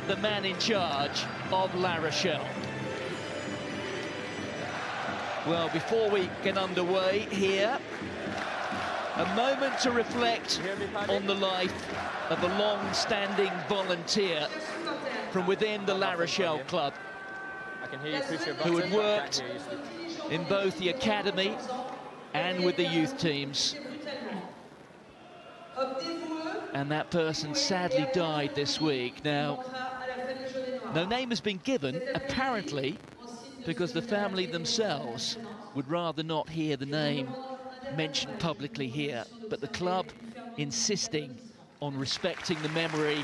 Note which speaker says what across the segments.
Speaker 1: the man in charge of La Rochelle. Well, before we get underway here, a moment to reflect on the life of a long-standing volunteer from within the La Rochelle club, who had worked in both the academy and with the youth teams. And that person sadly died this week. Now, no name has been given, apparently, because the family themselves would rather not hear the name mentioned publicly here, but the club insisting on respecting the memory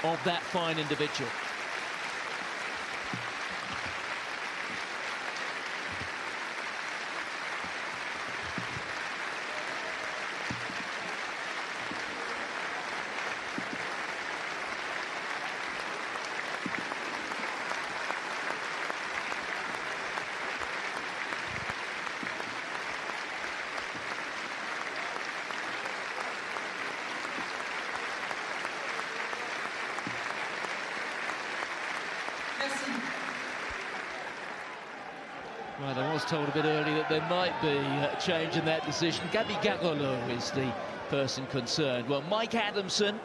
Speaker 1: of that fine individual. Well, I was told a bit earlier that there might be a change in that decision. Gabby Garolo is the person concerned. Well, Mike Adamson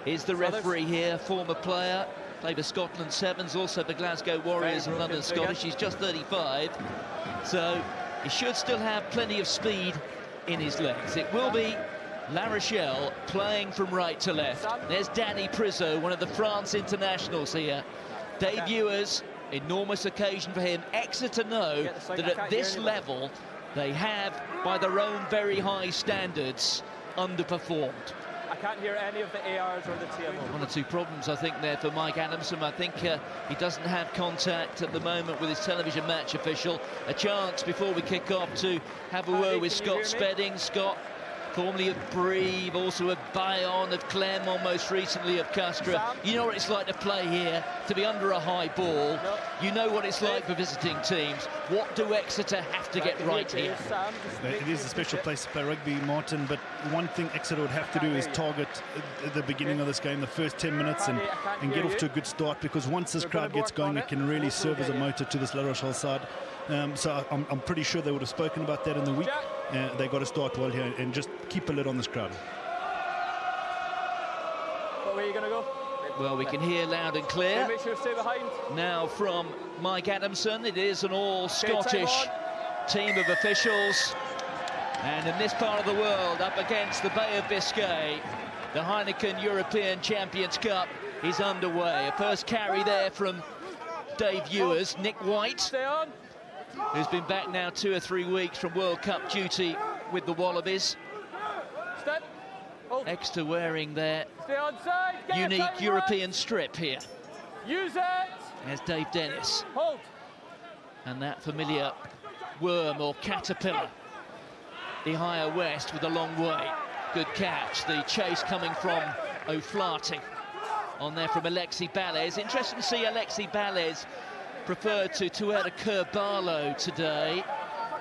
Speaker 1: is the referee here, former player, played for Scotland Sevens, also for Glasgow Warriors and London Scottish. He's just 35, so he should still have plenty of speed in his legs. It will be La Rochelle playing from right to left. There's Danny Priso, one of the France internationals here. Dave Ewers, enormous occasion for him. Exeter know that at this level, they have, by their own very high standards, underperformed.
Speaker 2: I can't hear any of the ARs or the TMO.
Speaker 1: One or two problems, I think, there for Mike Adamson. I think he doesn't have contact at the moment with his television match official. A chance before we kick off to have a word with Scott Spedding. Scott, formerly of Brive, also of Bayonne, of Clermont, most recently of Castres. You know what it's like to play here, to be under a high ball. You know what it's like for visiting teams. What do Exeter have to get right here?
Speaker 3: It is a special place to play rugby, Martin, but one thing Exeter would have to do is target the beginning of this game, the first 10 minutes, and get off to a good start, because once this crowd gets going, it can really serve as a motor to this La Rochelle side. So I'm pretty sure they would have spoken about that in the week. They got to start well here and just keep a lid on this crowd.
Speaker 2: What way are you going to go?
Speaker 1: Well, we can hear loud and clear.
Speaker 2: Make sure you stay behind.
Speaker 1: Now from Mike Adamson, it is an all-Scottish team of officials. And in this part of the world, up against the Bay of Biscay, the Heineken European Champions Cup is underway. A first carry there from Dave Ewers. Nick White, who's been back now 2 or 3 weeks from World Cup duty with the Wallabies. Exeter wearing their unique European strip here.
Speaker 2: Use it.
Speaker 1: There's Dave Dennis.
Speaker 2: Hold.
Speaker 1: And that familiar worm or caterpillar, the higher west with a long way. Good catch. The chase coming from O'Flaherty. On there from Alexi Balez. Interesting to see Alexi Balez preferred to Tuera Kerbalo today.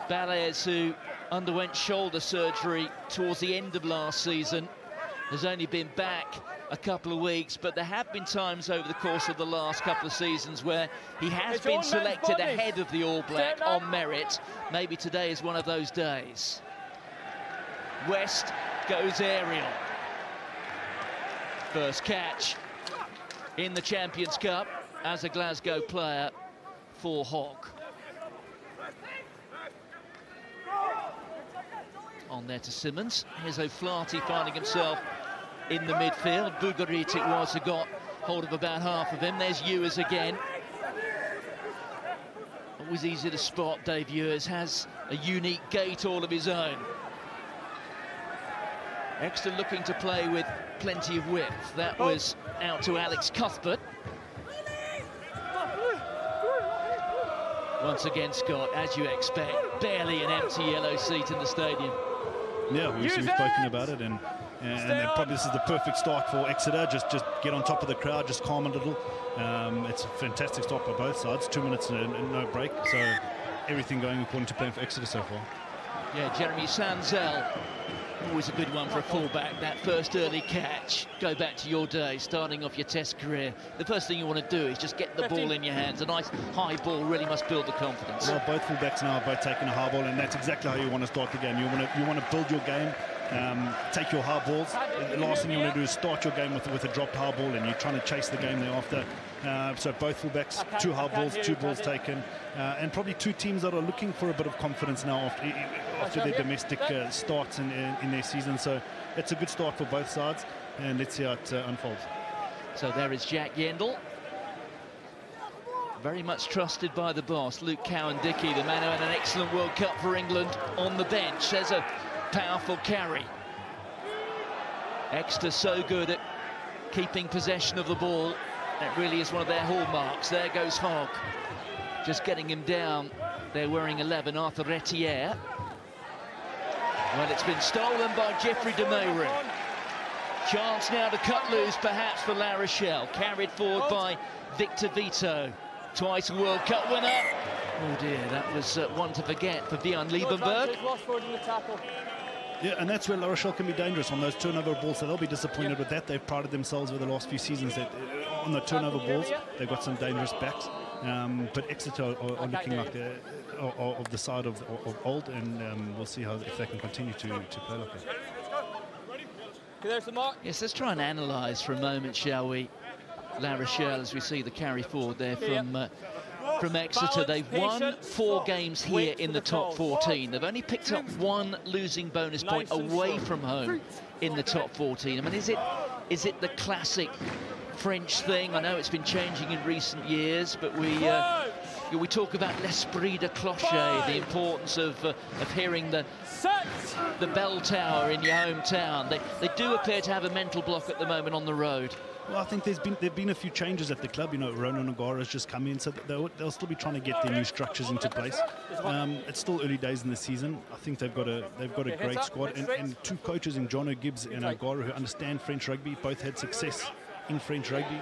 Speaker 1: Balez, who underwent shoulder surgery towards the end of last season, has only been back a couple of weeks, but there have been times over the course of the last couple of seasons where he has been selected ahead of the All Black on merit. Maybe today is one of those days. West goes aerial. First catch in the Champions Cup as a Glasgow player for Hogg. On there to Simmons. Here's O'Flaherty finding himself in the midfield. Bugarit it was who got hold of about half of him. There's Ewers again. Always easy to spot. Dave Ewers has a unique gait all of his own. Exeter looking to play with plenty of width. That was out to Alex Cuthbert. Once again, Scott, as you expect, barely an empty yellow seat in the stadium.
Speaker 3: Yeah, we've spoken about it, and probably this is the perfect start for Exeter. Just get on top of the crowd, just calm a little. It's a fantastic start by both sides. 2 minutes and no break, so everything going according to plan for Exeter so far.
Speaker 1: Yeah, Jeremy Sanzel Always a good one for a fullback, that first early catch. Go back to your day, starting off your Test career. The first thing you want to do is just get the ball in your hands. A nice high ball really must build the confidence.
Speaker 3: Well, both fullbacks now are both taking a high ball, and that's exactly how you want to start the game. You want to build your game, take your high balls. The last thing you want to do is start your game with a dropped high ball, and you're trying to chase the game thereafter. So both fullbacks, 2 high balls, 2 balls taken, and probably 2 teams that are looking for a bit of confidence now after their domestic starts in their season. So it's a good start for both sides, and let's see how it unfolds.
Speaker 1: So there is Jack Yendall, very much trusted by the boss, Luke Cowan-Dickey, the man who had an excellent World Cup for England, on the bench. There's a powerful carry. Exeter so good at keeping possession of the ball. That really is one of their hallmarks. There goes Hogg, just getting him down. They're wearing 11, Arthur Retière. Well, it's been stolen by Jeffrey de Mayru. Chance now to cut loose, perhaps, for La Rochelle. Carried forward by Victor Vito, twice a World Cup winner. Oh dear, that was one to forget for Bjorn Liebenberg.
Speaker 3: Yeah, and that's where La Rochelle can be dangerous on those turnover balls, so they'll be disappointed with that. They've prided themselves over the last few seasons that on the turnover balls, they've got some dangerous backs. But Exeter are looking like they're of the side of old, and we'll see if they can continue to play like that.
Speaker 1: Yes, let's try and analyse for a moment, shall we, La Rochelle, as we see the carry forward there from Exeter. They've won 4 games here in the top 14. They've only picked up 1 losing bonus point away from home in the top 14. I mean, is it the classic French thing? I know it's been changing in recent years, but we talk about l'esprit de clocher, the importance of hearing the bell tower in your hometown. They do appear to have a mental block at the moment on the road.
Speaker 3: Well, I think there've been a few changes at the club. You know, Ronan O'Gara has just come in, so they'll still be trying to get their new structures into place. It's still early days in the season. I think they've got a great squad, and 2 coaches in John O'Gibbs and O'Gara who understand French rugby. Both had success in French rugby,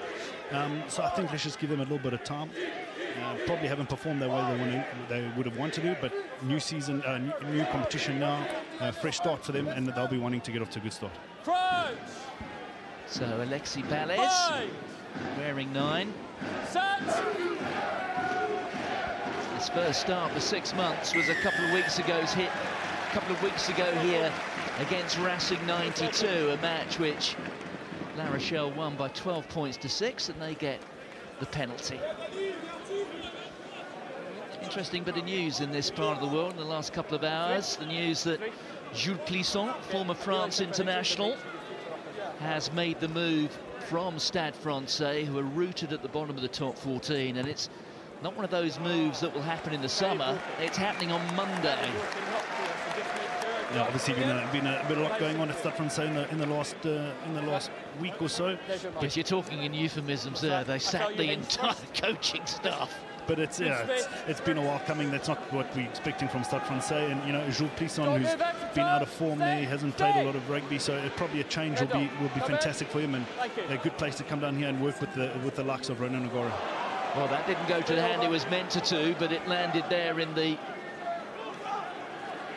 Speaker 3: so I think let's just give them a little bit of time. Probably haven't performed the way they would have wanted to, but new season, new competition now, fresh start for them, and they'll be wanting to get off to a good start.
Speaker 1: So Alexis Balez wearing 9. His first start for 6 months was a couple of weeks ago here against Racing 92, a match which La Rochelle won by 12 points to 6, and they get the penalty. Interesting bit of news in this part of the world in the last couple of hours. The news that Jules Plisson, former France international, has made the move from Stade Francais, who are rooted at the bottom of the top 14, and it's not one of those moves that will happen in the summer. It's happening on Monday.
Speaker 3: Yeah, obviously been a bit of lot going on at Stade Francais in the last week or so.
Speaker 1: But you're talking in euphemisms there. They sacked the entire coaching staff.
Speaker 3: But it's been a while coming. That's not what we're expecting from Stade Francais. And you know, Jules Plisson, who's been out of form there, he hasn't played a lot of rugby, so probably a change will be fantastic for him, and a good place to come down here and work with the likes of Ronan O'Gara.
Speaker 1: Well, that didn't go to the hand it was meant to, but it landed there in the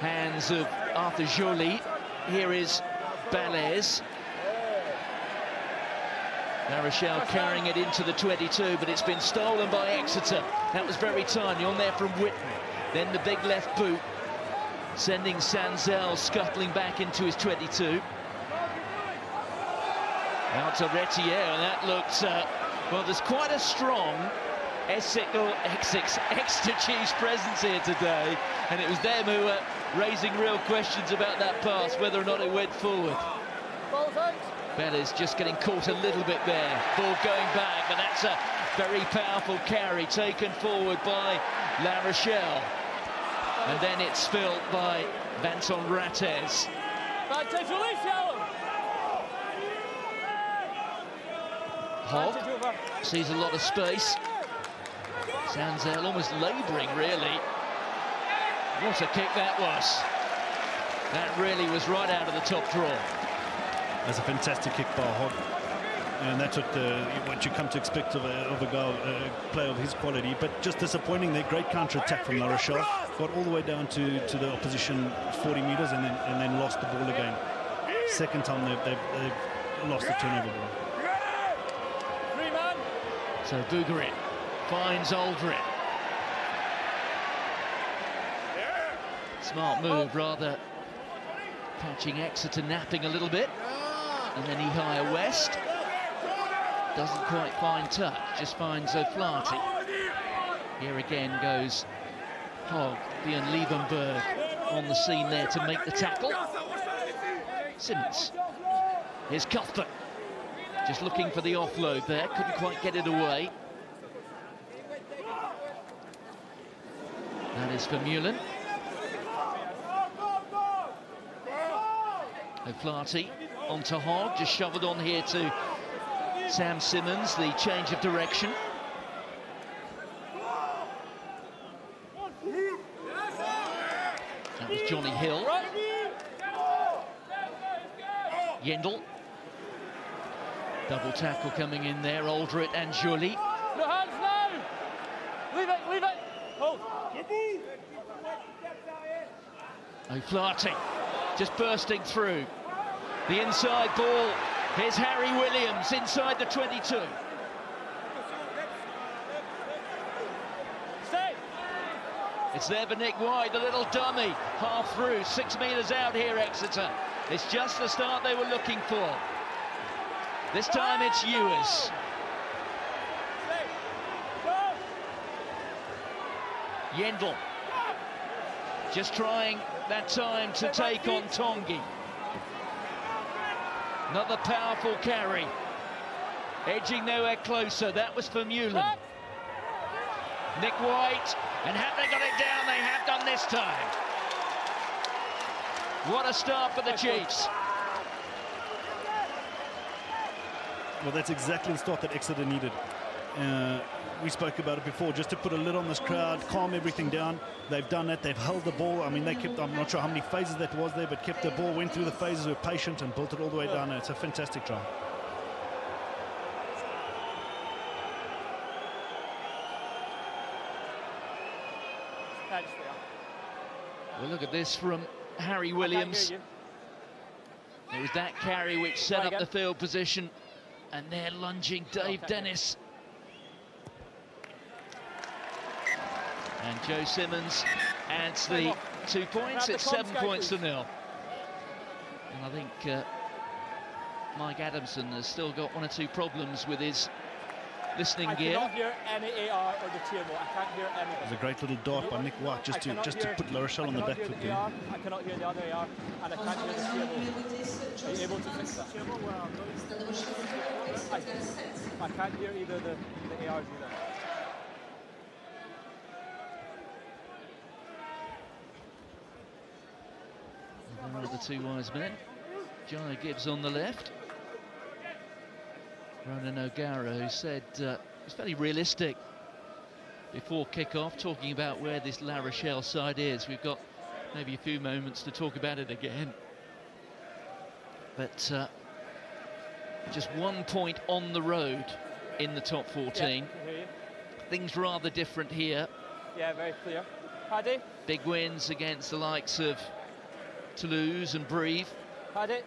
Speaker 1: hands of Arthur Joly. Here is Balez. La Rochelle carrying it into the 22, but it's been stolen by Exeter. That was very tiny on there from Whitten. Then the big left boot, sending Sanzel scuttling back into his 22. Out to Retière, and that looks, well, there's quite a strong Exeter Chiefs presence here today, and it was them who were raising real questions about that pass, whether or not it went forward. Bella's just getting caught a little bit there. Ball going back, but that's a very powerful carry taken forward by La Rochelle. And then it's filled by Vincent Rattez. Hogg sees a lot of space. Sanzel almost labouring, really. What a kick that was. That really was right out of the top draw.
Speaker 3: That's a fantastic kick by Hogg, and that's what you come to expect of a player of his quality. But just disappointing, their great counter-attack from La Rochelle got all the way down to the opposition 40 metres and then lost the ball again. second time they've lost the turnover ball.
Speaker 1: So Bugarin finds Aldred. Smart move, rather catching Exeter napping a little bit. And then Ihaya West doesn't quite find touch, just finds O'Flaherty. Here again goes Hogg, Bjorn Liebenberg on the scene there to make the tackle. Simmons. Here's Cuthbert. Just looking for the offload there, couldn't quite get it away. That is for Mullen. O'Flaherty onto Hogg, just shoved on here to Sam Simmons, the change of direction. That was Johnny Hill. Yendel. Double tackle coming in there, Aldred and Joly.
Speaker 2: No hands now! Leave it, leave it! Hold!
Speaker 1: O'Flaherty just bursting through. The inside ball. Here's Harry Williams inside the 22.
Speaker 2: Stay!
Speaker 1: It's there for Nick White, the little dummy. Half through, 6 metres out here, Exeter. It's just the start they were looking for. This time it's Ewers. Yendel just trying that time to take on Tongi. Another powerful carry. Edging nowhere closer. That was for Mullen. Nick White. And have they got it down? They have done this time. What a start for the Chiefs.
Speaker 3: Well, that's exactly the start that Exeter needed. We spoke about it before, just to put a lid on this crowd, calm everything down. They've done that. They've held the ball. I mean, they kept, I'm not sure how many phases that was there, but kept the ball, went through the phases, were patient and built it all the way down. It's a fantastic try.
Speaker 1: Well, look at this from Harry Williams. It was that carry which set up the field position. And they're lunging Dave Dennis. And Joe Simmons adds the 2 points. It's 7 points to 0. And I think Mike Adamson has still got 1 or 2 problems with his listening gear.
Speaker 2: I cannot hear any AR or the TMO. I can't hear anything.
Speaker 3: It was a great little dart by Nick White just to put La Rochelle on the back foot there.
Speaker 2: I cannot hear the other AR, and I can't hear the TMO. Are you able to fix that? I can't hear either the ARs either.
Speaker 1: One of the 2 wise men. Jai Gibbs on the left. Ronan O'Gara, who said it's fairly realistic before kick-off, talking about where this La Rochelle side is. We've got maybe a few moments to talk about it again. But just 1 point on the road in the top 14.
Speaker 2: Yeah,
Speaker 1: things rather different here.
Speaker 2: Yeah, very clear. Paddy?
Speaker 1: Big wins against the likes of Toulouse and Brive.
Speaker 2: Paddy?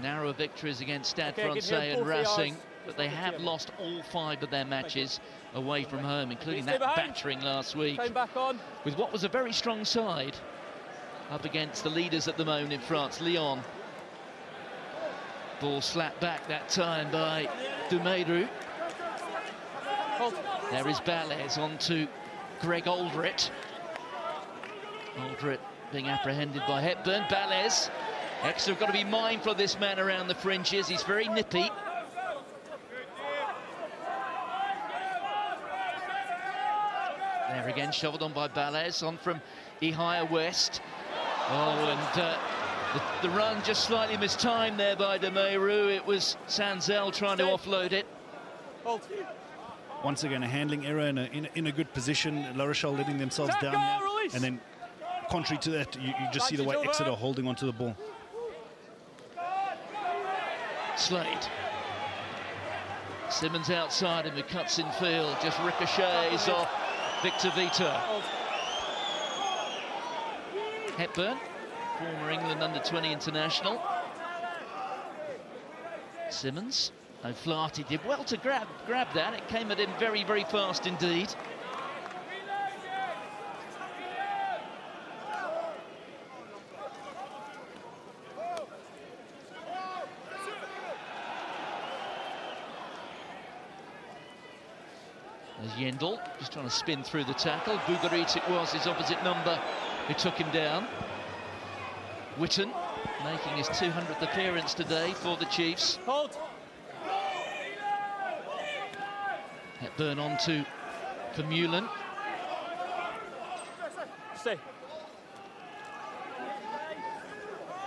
Speaker 1: Narrower victories against Stade Francais and Racing, but they have lost all 5 of their matches away from home, including that battering last week, with what was a very strong side up against the leaders at the moment in France, Lyon. Ball slapped back that time by Dumeru. There is Balez on to Greg Aldred. Aldred being apprehended by Hepburn. Balez. Exeter have got to be mindful of this man around the fringes. He's very nippy. There again, shovelled on by Balez, on from Ihaya West. Oh, and the run just slightly mistimed there by Dumeru. It was Sanzel trying to offload it.
Speaker 3: Once again, a handling error in a good position. La Rochelle letting themselves down here. And then, contrary to that, you just see the way Exeter are holding onto the ball.
Speaker 1: Slade. Simmons outside him, who cuts in field, just ricochets off Victor Vita. Hepburn. former England under-20 international. Simmons. O'Flaherty did well to grab that. It came at him very, very fast indeed. There's Yendel, just trying to spin through the tackle. Bugarit it was, his opposite number, who took him down. Witten making his 200th appearance today for the Chiefs.
Speaker 2: Hold.
Speaker 1: Hepburn on to Vermeulen.
Speaker 2: Stay.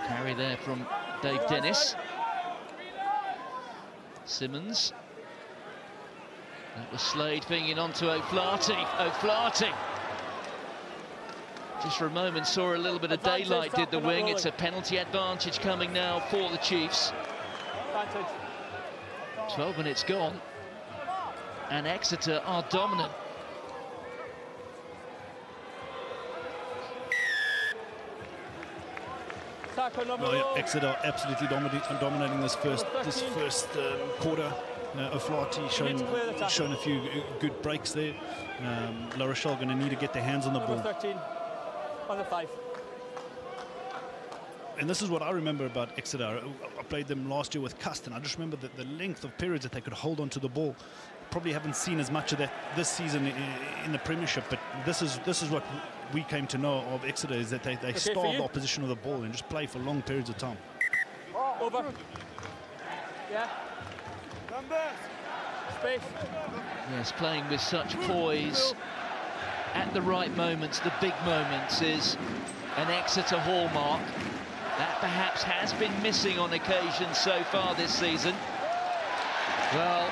Speaker 1: Carry there from Dave Dennis. Simmons. That was Slade finging on to O'Flaherty. O'Flaherty. Just for a moment saw a little bit of daylight, did the wing. It's a penalty advantage coming now for the Chiefs. 12 minutes gone. And Exeter are dominant.
Speaker 3: Well, yeah, Exeter are absolutely dominating this first quarter. O'Flaherty shown a few good breaks there. La Rochelle going to need to get their hands on the ball.
Speaker 2: 13 on the 5.
Speaker 3: And this is what I remember about Exeter. I played them last year with Custon. I just remember the length of periods that they could hold on to the ball. Probably haven't seen as much of that this season in the Premiership, but this is what we came to know of Exeter, is that they starve the opposition with the ball and just play for long periods of time.
Speaker 2: Over. Yeah. Space.
Speaker 1: Yes, playing with such poise at the right moments, the big moments, is an Exeter hallmark that perhaps has been missing on occasion so far this season. Well,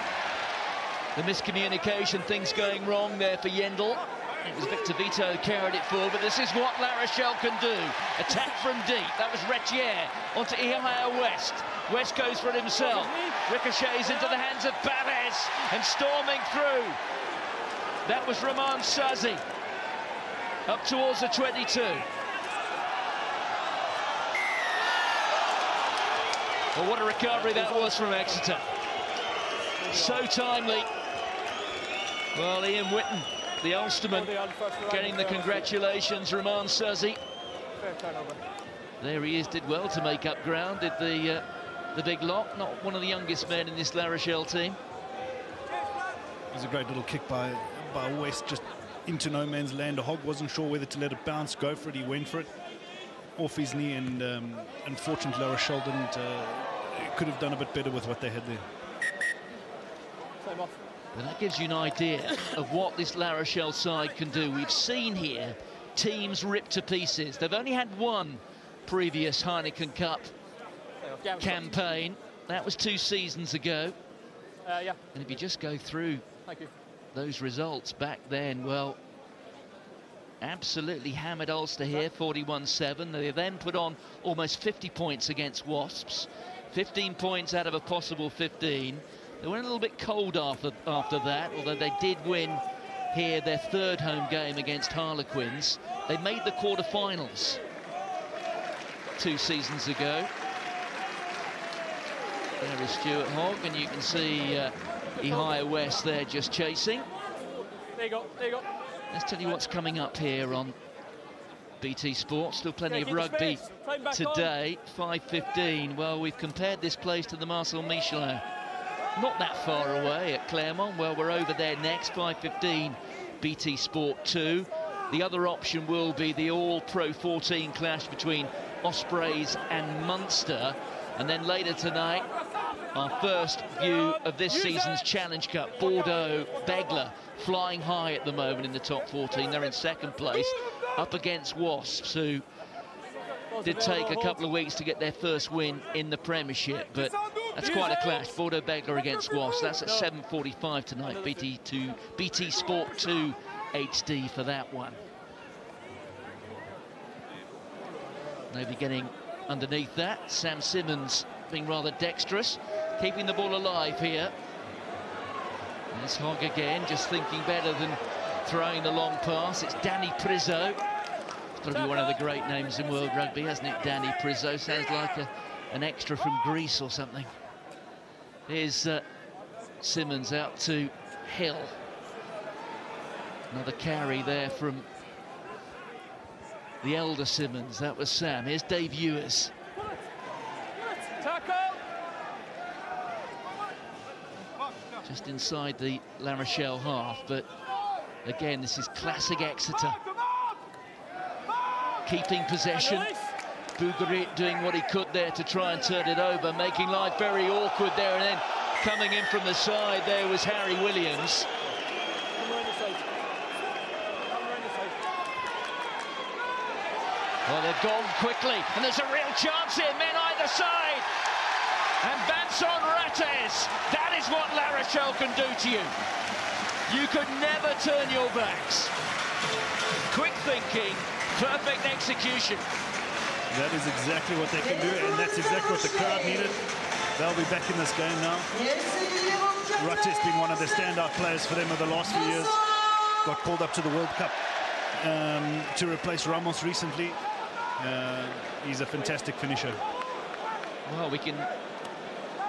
Speaker 1: the miscommunication, things going wrong there for Yendel. It was Victor Vito who carried it forward, but this is what La Rochelle can do. Attack from deep. That was Retier onto Ihaya West. West goes for it himself. Ricochets into the hands of Barres and storming through. That was Roman Sazi up towards the 22. Well, what a recovery that was from Exeter. So timely. Well, Ian Witten, the Ulsterman, getting the congratulations. Roman Sazi. There he is, did well to make up ground, did the big lock. Not one of the youngest men in this La Rochelle team.
Speaker 3: It was a great little kick by West, just into no man's land. A Hogg wasn't sure whether to let it bounce, go for it. He went for it off his knee, and unfortunately La Rochelle could have done a bit better with what they had there.
Speaker 1: Well, that gives you an idea of what this La Rochelle side can do. We've seen here teams ripped to pieces. They've only had one previous Heineken Cup campaign. That was 2 seasons ago.
Speaker 2: Yeah.
Speaker 1: And if you just go through those results back then, well, absolutely hammered Ulster here, 41-7. They then put on almost 50 points against Wasps. 15 points out of a possible 15. They went a little bit cold after that, although they did win here their 3rd home game against Harlequins. They made the quarter-finals 2 seasons ago. There is Stuart Hogg, and you can see Ihaya West there just chasing.
Speaker 2: There you go, there you go.
Speaker 1: Let's tell you what's coming up here on BT Sport. Still plenty of rugby today. 5:15. Well, we've compared this place to the Marcel Michelin. Not that far away at Claremont. Well, we're over there next. 5:15. BT Sport 2. The other option will be the All-Pro 14 clash between Ospreys and Munster. And then later tonight, our first view of this season's Challenge Cup. Bordeaux, Begler, flying high at the moment in the top 14. They're in 2nd place, up against Wasps, who did take a couple of weeks to get their first win in the Premiership, but that's quite a clash. Bordeaux Begler against Wasps. That's at 7:45 tonight. BT Sport 2 HD for that one. Maybe getting underneath that. Sam Simmons being rather dexterous, keeping the ball alive here. There's Hogg again, just thinking better than throwing the long pass. It's Danny Priso Got to be one of the great names in world rugby, hasn't it? Danny Priso. Sounds like an extra from Greece or something. Here's Simmons out to Hill. Another carry there from the elder Simmons. That was Sam. Here's Dave Ewers. Just inside the La Rochelle half, but again, this is classic Exeter. Keeping possession. Bugarit doing what he could there to try and turn it over, making life very awkward there, and then coming in from the side there was Harry Williams. Well, they've gone quickly, and there's a real chance here, men either side. And Banson Rates, that is what La Rochelle can do to you. You could never turn your backs. Quick thinking, perfect execution.
Speaker 3: That is exactly what they can do, and that's exactly what the crowd needed. They'll be back in this game now. Rates being one of the standout players for them over the last few years. Got called up to the World Cup to replace Ramos recently. He's a fantastic finisher.
Speaker 1: Well,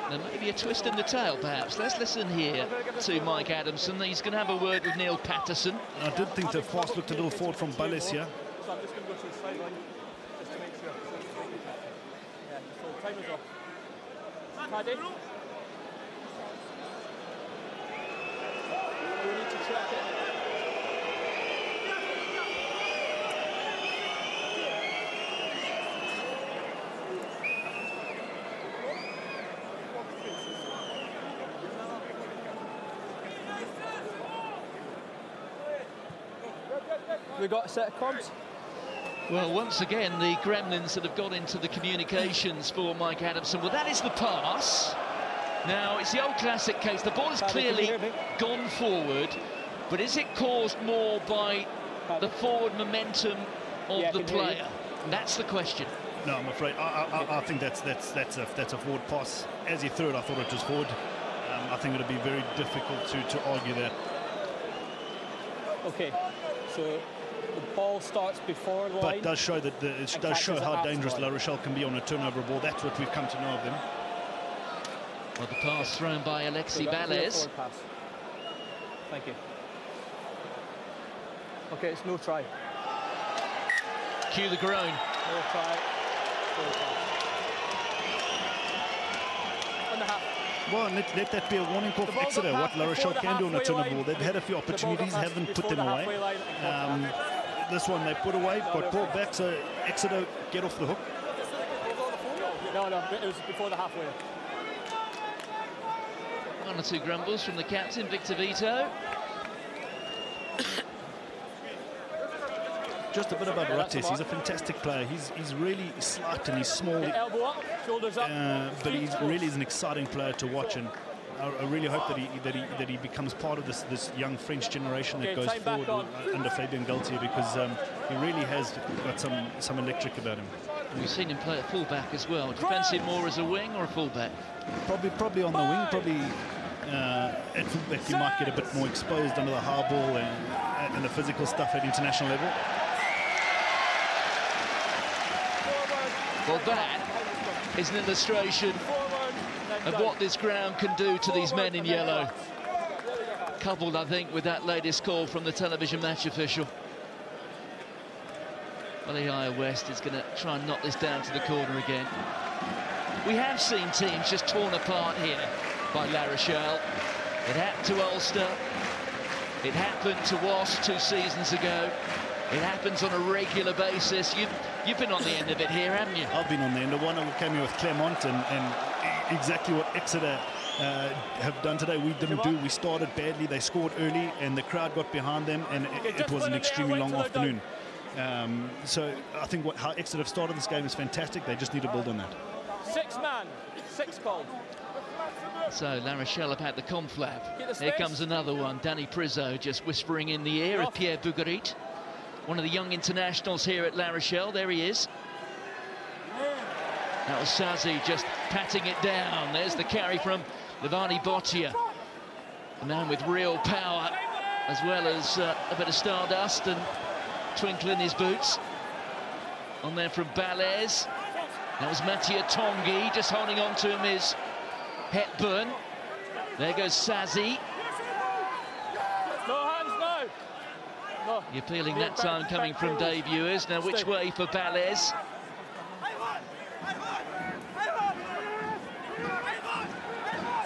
Speaker 1: there may be a twist in the tail, perhaps. Let's listen here to Mike Adamson. He's going to have a word with Neil Patterson.
Speaker 3: I did think the pass looked a little forward from Balles here.
Speaker 2: So I'm just going to go to the sideline just to make sure. Yeah, so time is off. Paddy? We need to check it. We got a set of comms.
Speaker 1: Well, once again, the gremlins that have got into the communications for Mike Adamson. Well, that is the pass. Now, it's the old classic case. The ball has clearly gone forward, but is it caused more by the forward momentum of the player? That's the question.
Speaker 3: No, I'm afraid. I think that's a forward pass. As he threw it, I thought it was forward. I think it'll be very difficult to argue that.
Speaker 2: Okay, so the ball starts before the line.
Speaker 3: But it does show that it does show how dangerous La Rochelle can be on a turnover ball. That's what we've come to know of them.
Speaker 1: Well, the pass thrown by Alexi Balles.
Speaker 2: Thank you. Okay, it's no try.
Speaker 1: Cue the groan.
Speaker 2: No try. On the half.
Speaker 3: Well, let that be a warning call for Exeter, what La Rochelle can do on a turnover ball. They've had a few opportunities, haven't put them away. This one they put away, got brought back, so Exeter get off the hook.
Speaker 2: No, it was before the halfway.
Speaker 1: One or two grumbles from the captain, Victor Vito.
Speaker 3: Just a bit about Rates. He's a fantastic player. He's really slight and he's small.
Speaker 2: Elbow up, shoulders up.
Speaker 3: But he really is an exciting player to watch, and I really hope that he becomes part of this young French generation that goes forward under Fabien Galtier, because he really has got some electric about him.
Speaker 1: We've seen him play at fullback as well. Do you fancy him more as a wing or a fullback?
Speaker 3: Probably on the wing. Probably at fullback he might get a bit more exposed under the high ball and the physical stuff at international level.
Speaker 1: Well, that is an illustration of what this ground can do to these men in yellow. Coupled, I think, with that latest call from the television match official. Well, the Higher West is going to try and knock this down to the corner again. We have seen teams just torn apart here by La Rochelle. It happened to Ulster. It happened to Wasps 2 seasons ago. It happens on a regular basis. You've been on the end of it here, haven't you?
Speaker 3: I've been on the end of one. We came here with Clermont, and exactly what Exeter have done today, we didn't do. We started badly. They scored early, and the crowd got behind them, and it was an extremely long afternoon. So I think how Exeter have started this game is fantastic. They just need to build on that.
Speaker 2: 6 man, 6 called.
Speaker 1: So La Rochelle have had the conflab. Here comes another one. Danny Priso just whispering in the ear of Pierre Bugarit, one of the young internationals here at La Rochelle. There he is. That was Sazi just patting it down. There's the carry from Levani Bottia. A man with real power, as well as a bit of stardust and twinkle in his boots. on there from Balez. That was Mattia Tongi, just holding on to him is Hepburn. There goes Sazi.
Speaker 2: No hands, no. No.
Speaker 1: The appealing that time coming from Dave Ewers. Now which way for Balez?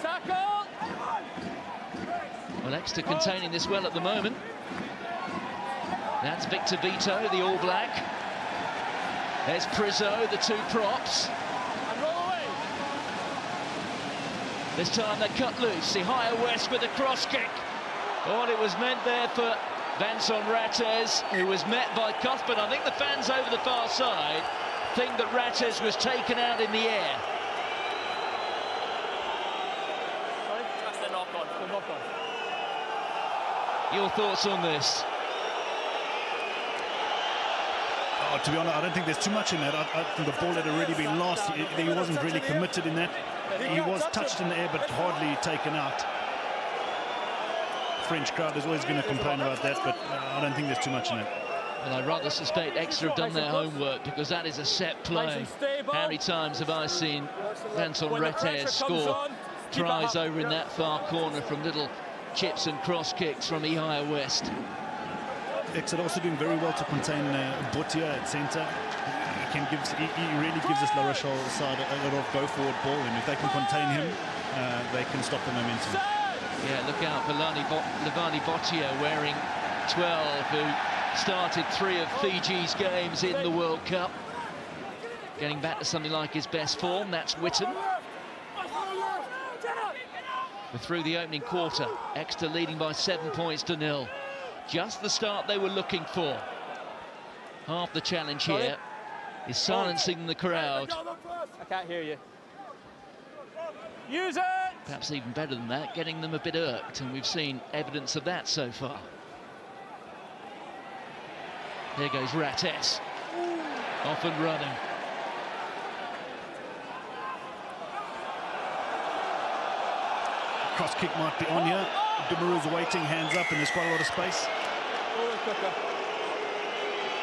Speaker 2: Tackle.
Speaker 1: Well, Exeter containing this well at the moment. That's Victor Vito, the All Black. There's Prizzo, the two props.
Speaker 2: And roll away.
Speaker 1: This time they cut loose. The higher West with a cross kick. Oh, it was meant there for Vanson Rattez, who was met by Cuthbert. I think the fans over the far side think that Rattez was taken out in the air.
Speaker 2: Sorry? That's the knock-on. The knock-on.
Speaker 1: Your thoughts on this?
Speaker 3: Oh, to be honest, I don't think there's too much in that. I think the ball had already been lost. He wasn't really committed in that. He was touched in the air, but hardly taken out. French crowd is always going to complain about that, but I don't think there's too much in it.
Speaker 1: Well, I rather suspect Exeter have done their homework, because that is a set play. How many times have I seen Vanson Rattez score tries over in that far corner from little chips and cross kicks from Ehire West?
Speaker 3: Exeter also doing very well to contain Botia at centre. He really gives us La Rochelle side a lot of go-forward ball, and if they can contain him, they can stop the momentum.
Speaker 1: Yeah, look out for Levani Botia, wearing 12, who started 3 of Fiji's games in the World Cup. Getting back to something like his best form, that's Whitton. We're through the opening quarter. Exeter leading by 7 points to 0. Just the start they were looking for. Half the challenge here is silencing the crowd.
Speaker 2: I can't hear you. Use it!
Speaker 1: Perhaps even better than that, getting them a bit irked, and we've seen evidence of that so far. There goes Rattez, off and running.
Speaker 3: Cross kick might be on here. Dumaru's waiting, hands up, and there's quite a lot of space.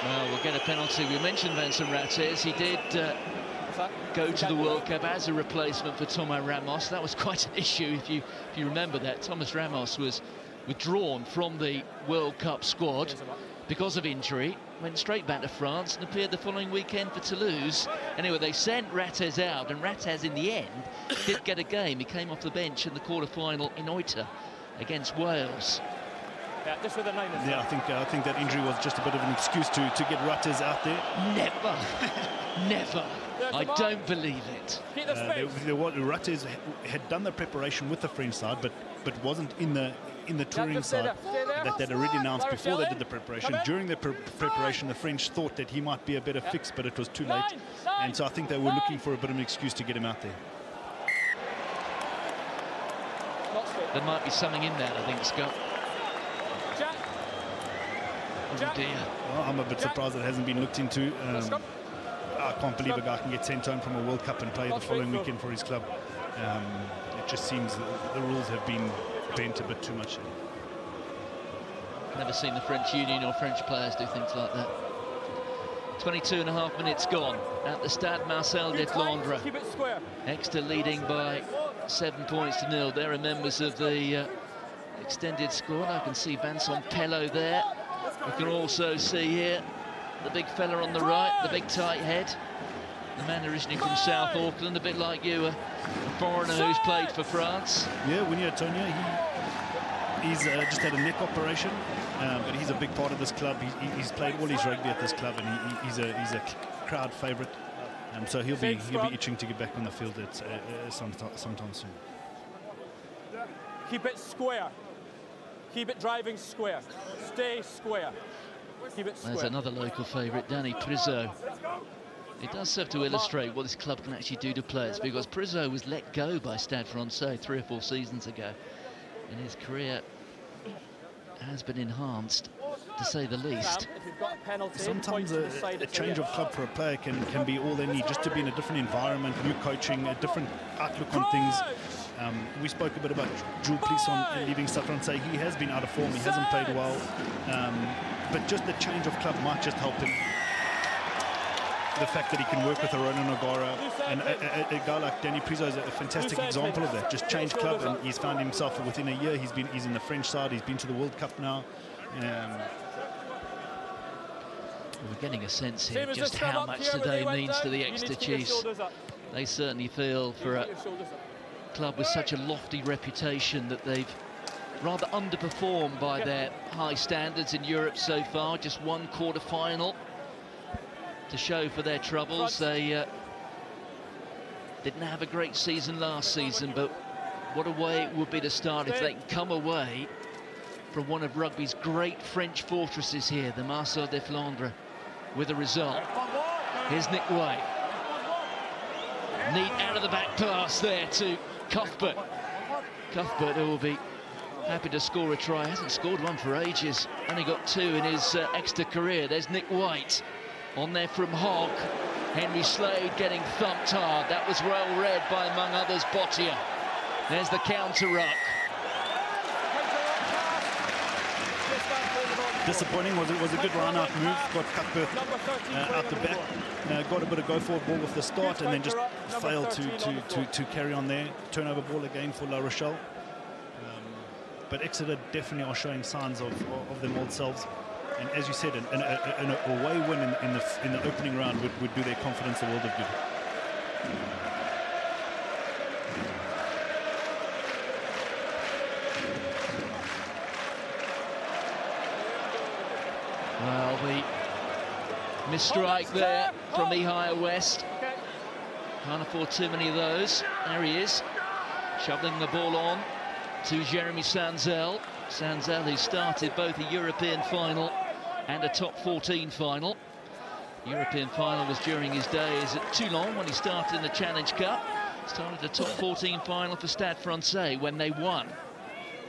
Speaker 1: Well, we'll get a penalty. We mentioned Vanson Rattez. He did go to the World Cup as a replacement for Tomas Ramos. That was quite an issue, if you remember that. Tomas Ramos was withdrawn from the World Cup squad because of injury, went straight back to France and appeared the following weekend for Toulouse. Anyway, they sent Rattez out, and Rattez in the end did get a game. He came off the bench in the quarter-final in Exeter against Wales.
Speaker 2: Yeah, just with the name.
Speaker 3: Yeah, I think that injury was just a bit of an excuse to get Rattez out there.
Speaker 1: Never, never. I don't believe it.
Speaker 3: Rattez had done the preparation with the French side, but wasn't in the touring side that they'd already announced before they did the preparation. During the preparation, the French thought that he might be a better fix, but it was too late. And so I think they were looking for a bit of an excuse to get him out there.
Speaker 1: There might be something in that, I think, Scott. Oh dear.
Speaker 3: Well, I'm a bit surprised it hasn't been looked into. I can't believe a guy can get sent home from a World Cup and play the following weekend for his club. It just seems that the rules have been bent a bit too much.
Speaker 1: Never seen the French Union or French players do things like that. 22.5 minutes gone at the Stade Marcel Deslondres. Exeter leading by 7 points to 0. There are members of the extended squad. I can see Vincent Pello there. We can also see here the big fella on the right, the big tight head. The man originally from South Auckland, a bit like you, a foreigner who's played for France.
Speaker 3: Yeah, Winnie Antonio, he's just had a neck operation, but he's a big part of this club. He's played all his rugby at this club, and he's a crowd favourite. So he'll be itching to get back on the field at sometime soon.
Speaker 2: Keep it square. Keep it driving square. Stay square. Keep it square.
Speaker 1: There's another local favourite, Danny Prizzo. It does serve to illustrate what this club can actually do to players, because Prizzo was let go by Stade Francais 3 or 4 seasons ago, and his career has been enhanced, to say the least.
Speaker 3: Sometimes a change of club for a player can be all they need, just to be in a different environment, new coaching, a different outlook on things. We spoke a bit about Jules Plisson leaving Stade Francais. He has been out of form, he hasn't played well, but just the change of club might just help him. the fact that he can work with a Ronan O'Gara, and a guy like Danny Priso is a fantastic example of that. Just changed club, and he's found himself within a year. He's in the French side. He's been to the World Cup now.
Speaker 1: We're getting a sense here just how much today means to the Exeter Chiefs. They certainly feel, for a club with such a lofty reputation, that they've rather underperformed by their high standards in Europe so far. Just one quarter-final to show for their troubles. They didn't have a great season last season, but what a way it would be to start if they can come away from one of rugby's great French fortresses here, the Marcel de Flandre, with a result. Here's Nick White. Neat out of the back pass there to Cuthbert. Cuthbert, who will be happy to score a try, hasn't scored one for ages. Only got 2 in his Exeter career. There's Nick White on there from Hogg. Henry Slade getting thumped hard. That was well read by, among others, Bottier. There's the counter ruck.
Speaker 3: Disappointing. Was a good line-out move. Got Cuthbert out the back. Got a bit of go-forward ball with the start, and then just failed to carry on there. Turnover ball again for La Rochelle. But Exeter definitely are showing signs of them old selves. And as you said, an away win in the opening round would do their confidence a world of good.
Speaker 1: Well, the misstrike there from the higher west. Can't afford too many of those. There he is, shoveling the ball on to Jeremy Sanzel. Sanzel, who started both a European final and a top 14 final. European final was during his days at Toulon when he started in the Challenge Cup. Started a top 14 final for Stade Francais when they won.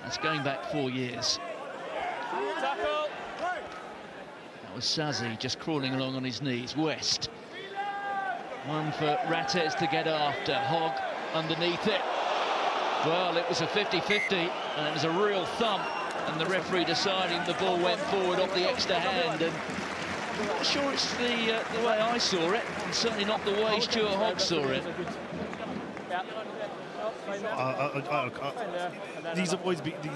Speaker 1: That's going back 4 years. That was Sazi just crawling along on his knees. West. One for Rattez to get after. Hogg underneath it. Well, it was a 50-50, and it was a real thump, and the referee deciding the ball went forward off the extra hand. And I'm not sure it's the way I saw it, and certainly not the way Stuart Hogg saw it.
Speaker 3: These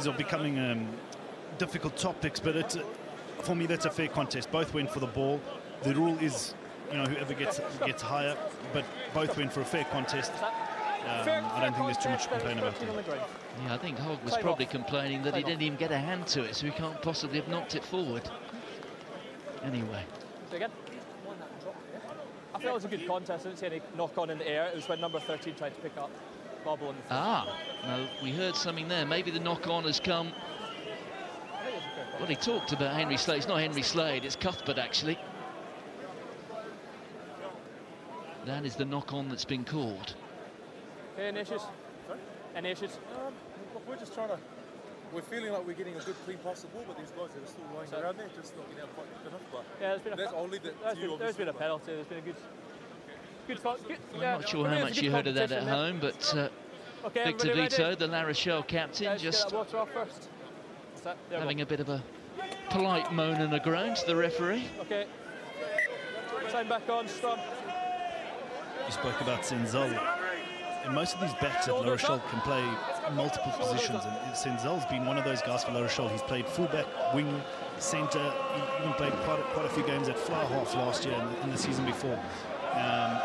Speaker 3: are becoming difficult topics, but for me that's a fair contest. Both went for the ball. The rule is, whoever gets higher, but both went for a fair contest. I don't think there's too much to complain about there.
Speaker 1: Yeah, I think Hogg was probably complaining that he didn't even get a hand to it, so he can't possibly have knocked it forward. Anyway.
Speaker 2: I felt it was a good contest. I didn't see any knock-on in the air. It was when number 13 tried to pick up bobble on the floor.
Speaker 1: No, we heard something there. Maybe the knock-on has come. Well, he talked about Henry Slade. It's not Henry Slade, it's Cuthbert, actually. That is the knock-on that's been called.
Speaker 2: Any issues? Sorry? Any issues?
Speaker 4: We're just trying to... We're feeling like we're getting a good clean pass of the ball, but these guys are still lying around there, just not being able to fight enough. But
Speaker 2: yeah, there's been a penalty. There's been a good
Speaker 1: I'm not sure how much you heard of that at home, but Victor Vito, the La Rochelle captain, just having a bit of a polite moan and a groan to the referee.
Speaker 2: Okay. Time back on, Strum.
Speaker 3: You spoke about Senzel. And most of these backs at La Rochelle can play multiple positions, and Senzel's been one of those guys for La Rochelle. He's played fullback, wing, centre. He even played quite a few games at fly half last year and the season before.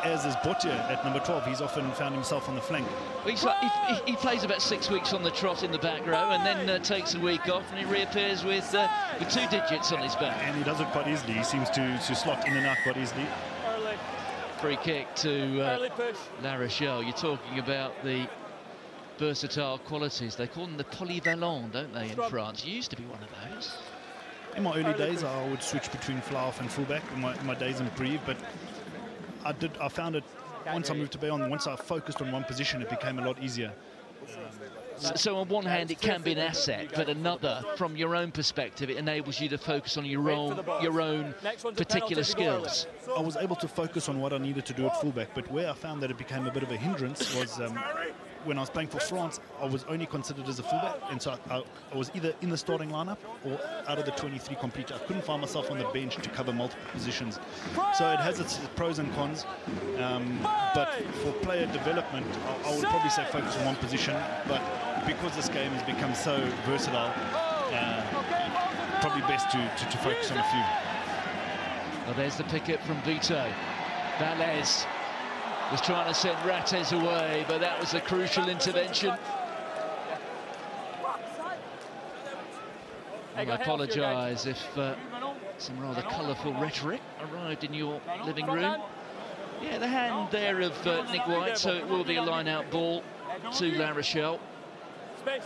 Speaker 3: As is Bottier at number 12, he's often found himself on the flank.
Speaker 1: He plays about 6 weeks on the trot in the back row, and then takes a week off, and he reappears with 2 digits on his back.
Speaker 3: And he does it quite easily. He seems to slot in and out quite easily.
Speaker 1: Free kick to La Rochelle. You're talking about the versatile qualities. They call them the polyvalent, don't they, in France? You used to be one of those.
Speaker 3: In my early days, I would switch between fly-half and fullback in my days in Brive, but I found it, once I moved to Bayonne, once I focused on one position, it became a lot easier.
Speaker 1: So on one hand, it can be an asset, but another, from your own perspective, it enables you to focus on your own particular skills.
Speaker 3: I was able to focus on what I needed to do at fullback, but where I found that it became a bit of a hindrance was when I was playing for France, I was only considered as a fullback, and so I was either in the starting lineup or out of the 23 completely. I couldn't find myself on the bench to cover multiple positions. So it has its pros and cons, but for player development, I would probably say focus on one position, but because this game has become so versatile, probably best to focus on a few.
Speaker 1: Well, there's the picket from Vito. Valles was trying to send Rates away, but that was a crucial intervention. I apologise if some rather colourful rhetoric arrived in your living room. Yeah, the hand there of Nick White, so it will be a line-out ball to La Rochelle.
Speaker 2: Space.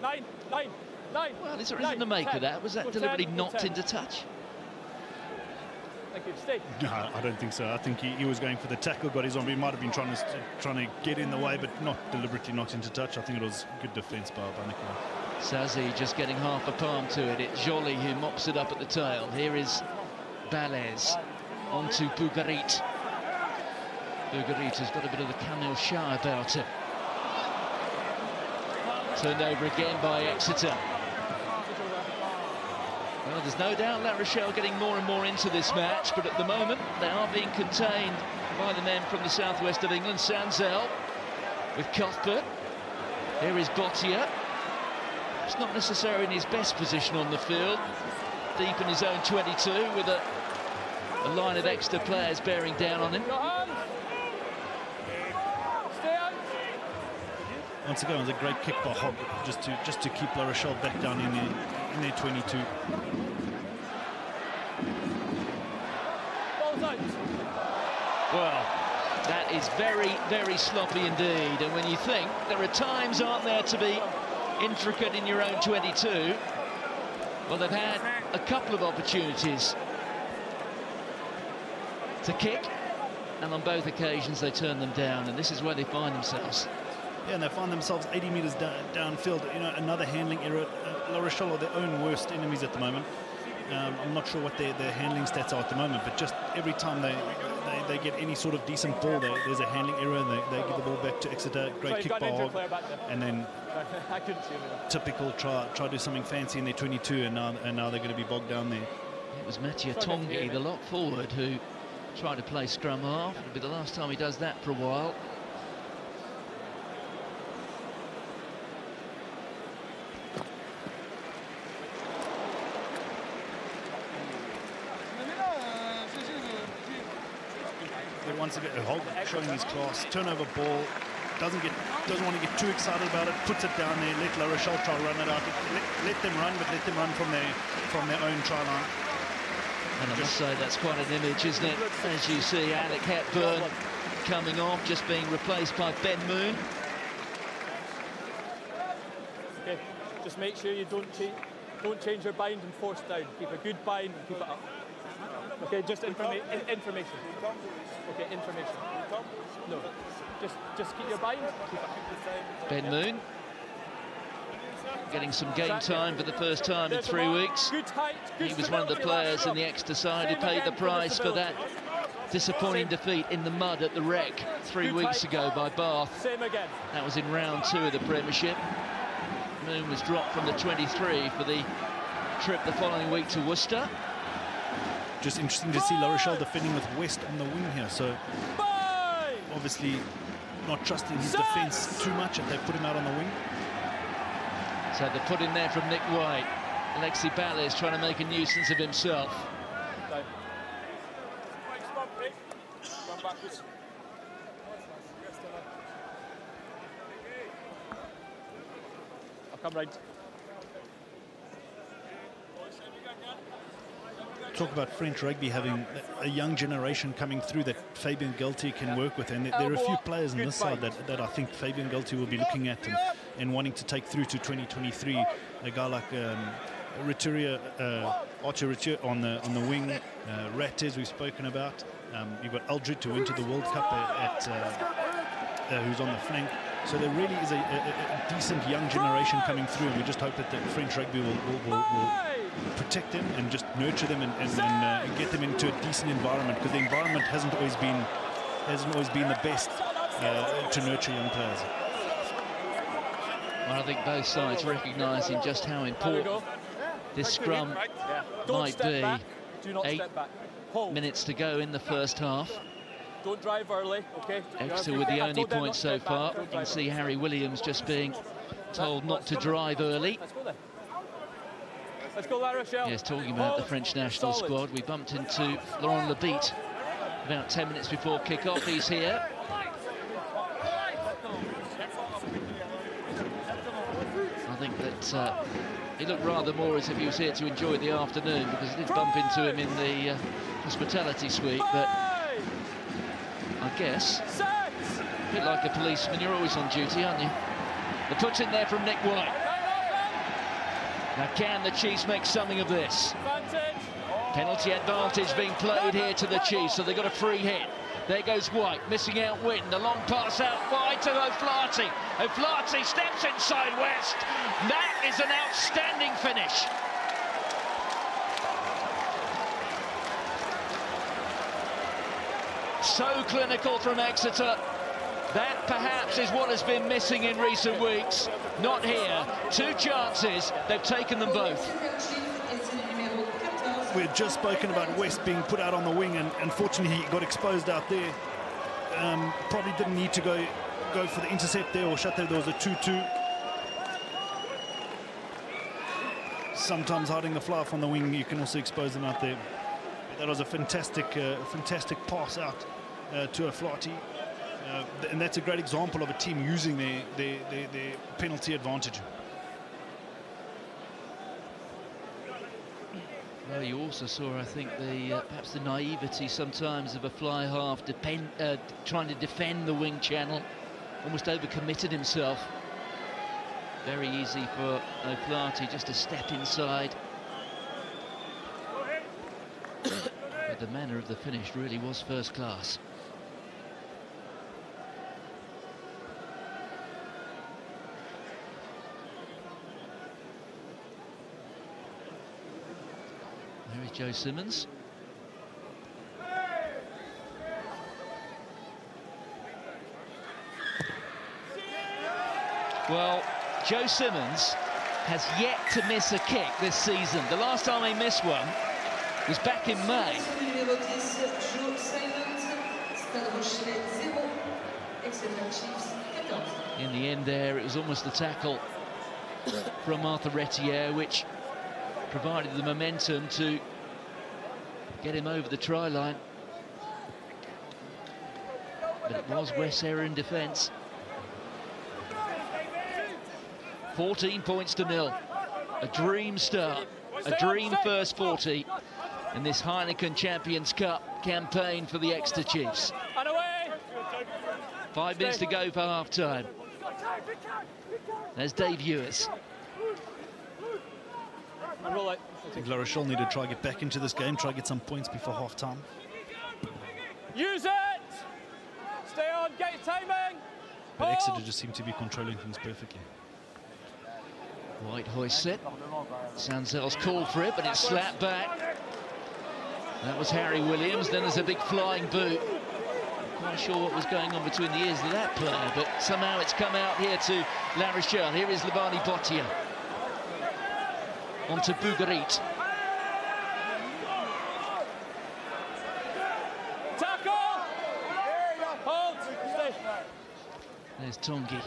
Speaker 2: Nine.
Speaker 1: Well, is there anything to make of that? Was that deliberately knocked into touch?
Speaker 2: Thank you. Stay.
Speaker 3: No, I don't think so. I think he was going for the tackle, got his arm. He might have been trying to get in the way, but not deliberately knocked into touch. I think it was good defence by Nick White.
Speaker 1: Sazi just getting half a palm to it. It's Joly who mops it up at the tail. Here is Balez onto Bougarit. Bougarit has got a bit of the Camille Shah about him. Turned over again by Exeter. Well, there's no doubt La Rochelle getting more and more into this match, but at the moment they are being contained by the men from the southwest of England. Sanzel with Cuthbert. Here is Bottier. It's not necessarily in his best position on the field. Deep in his own 22 with a line of Exeter players bearing down on him.
Speaker 3: Once again, it was a great kick by Hogg, just to keep La Rochelle back down in their 22.
Speaker 1: Well, that is very, very sloppy indeed. And when you think there are times, aren't there, to be intricate in your own 22, well, they've had a couple of opportunities to kick, and on both occasions they turn them down, and this is where they find themselves.
Speaker 3: Yeah, and they find themselves 80 metres downfield. You know, another handling error. La Rochelle are their own worst enemies at the moment. I'm not sure what their handling stats are at the moment, but just every time they get any sort of decent ball, there's a handling error, and they give the ball back to Exeter. Great kick by Hogg, and then typical try to do something fancy in their 22, and now they're going to be bogged down there.
Speaker 1: It was Mattia Tongi, the lock forward, who tried to play scrum half. It'll be the last time he does that for a while.
Speaker 3: Once again, Hogg showing his class. Turnover ball, doesn't want to get too excited about it. Puts it down there. Let La Rochelle try to run it out. Let them run, but let them run from their own try line.
Speaker 1: And I must say that's quite an image, isn't it? As you see, Alec Hepburn coming off, just being replaced by Ben Moon.
Speaker 2: Okay, just make sure you don't change your bind and force down. Keep a good bind and keep it up. Okay, just information. Okay, information. No, just keep your bind.
Speaker 1: Ben Moon getting some game time for the first time in 3 weeks. He was one of the players in the Exeter side who paid the price for that disappointing defeat in the mud at the Wreck 3 weeks ago by Bath. That was in round 2 of the Premiership. Moon was dropped from the 23 for the trip the following week to Worcester.
Speaker 3: Just interesting to see La Rochelle defending with West on the wing here, so obviously not trusting his defence too much if they put him out on the wing.
Speaker 1: So the put in there from Nick White. Alexi Ballet is trying to make a nuisance of himself.
Speaker 2: I'll come right.
Speaker 3: Talk about French rugby having a young generation coming through that Fabien Galtier can work with, and there are a few players on this side that I think Fabien Galtier will be looking at and wanting to take through to 2023. A guy like Archer Rituria on the wing, Rates we've spoken about. You've got Aldred who went to the World Cup who's on the flank. So there really is a decent young generation coming through. We just hope that the French rugby will protect them and just nurture them and get them into a decent environment, because the environment hasn't always been the best to nurture young players.
Speaker 1: Well, I think both sides recognising just how important this scrum might be. 8 minutes to go in the first half.
Speaker 2: Don't drive early, okay?
Speaker 1: Exeter with the only point so far. You can see Harry Williams just being told not to drive early.
Speaker 2: Let's go, La Rochelle.
Speaker 1: Yes, talking about the French national squad, we bumped into Laurent Lebitte about 10 minutes before kick-off. He's here. I think that he looked rather more as if he was here to enjoy the afternoon, because I did bump into him in the hospitality suite, but I guess a bit like a policeman, you're always on duty, aren't you? The put in there from Nick White. Now, can the Chiefs make something of this? Penalty advantage being played here to the Chiefs, so they've got a free hit. There goes White, missing out Witten. The long pass out wide to O'Flaherty. O'Flaherty steps inside West. That is an outstanding finish. So clinical from Exeter. That perhaps is what has been missing in recent weeks. Not here. 2 chances, they've taken them both.
Speaker 3: We've just spoken about West being put out on the wing, and unfortunately he got exposed out there. Probably didn't need to go for the intercept there or shut there. There was a 2-2. Sometimes hiding the fly from the wing, you can also expose them out there. That was a fantastic pass out to O'Flaherty. And that's a great example of a team using their penalty advantage.
Speaker 1: Well, you also saw, I think, perhaps the naivety sometimes of a fly half trying to defend the wing channel. Almost overcommitted himself. Very easy for O'Flaherty just to step inside. But the manner of the finish really was first class. Maryjo Simmons. Well, Joe Simmons has yet to miss a kick this season. The last time he missed one was back in May. In the end there, it was almost the tackle from Arthur Retier, which provided the momentum to get him over the try line. But it was West's error in defence. 14 points to 0. A dream start, a dream first 40 in this Heineken Champions Cup campaign for the Exeter Chiefs. 5 minutes to go for half-time. There's Dave Ewers.
Speaker 3: I think La Rochelle need to try to get back into this game, try to get some points before half-time.
Speaker 2: Use it! Stay on, get your timing!
Speaker 3: But Exeter just seem to be controlling things perfectly.
Speaker 1: White hoists it. Sanzel's called for it, but it's slapped back. That was Harry Williams. Then there's a big flying boot. Not quite sure what was going on between the ears of that player, but somehow it's come out here to La Rochelle. Here is Levani Bottia. On to Bougarit.
Speaker 2: Tackle! Hold! Stay.
Speaker 1: There's Tongi.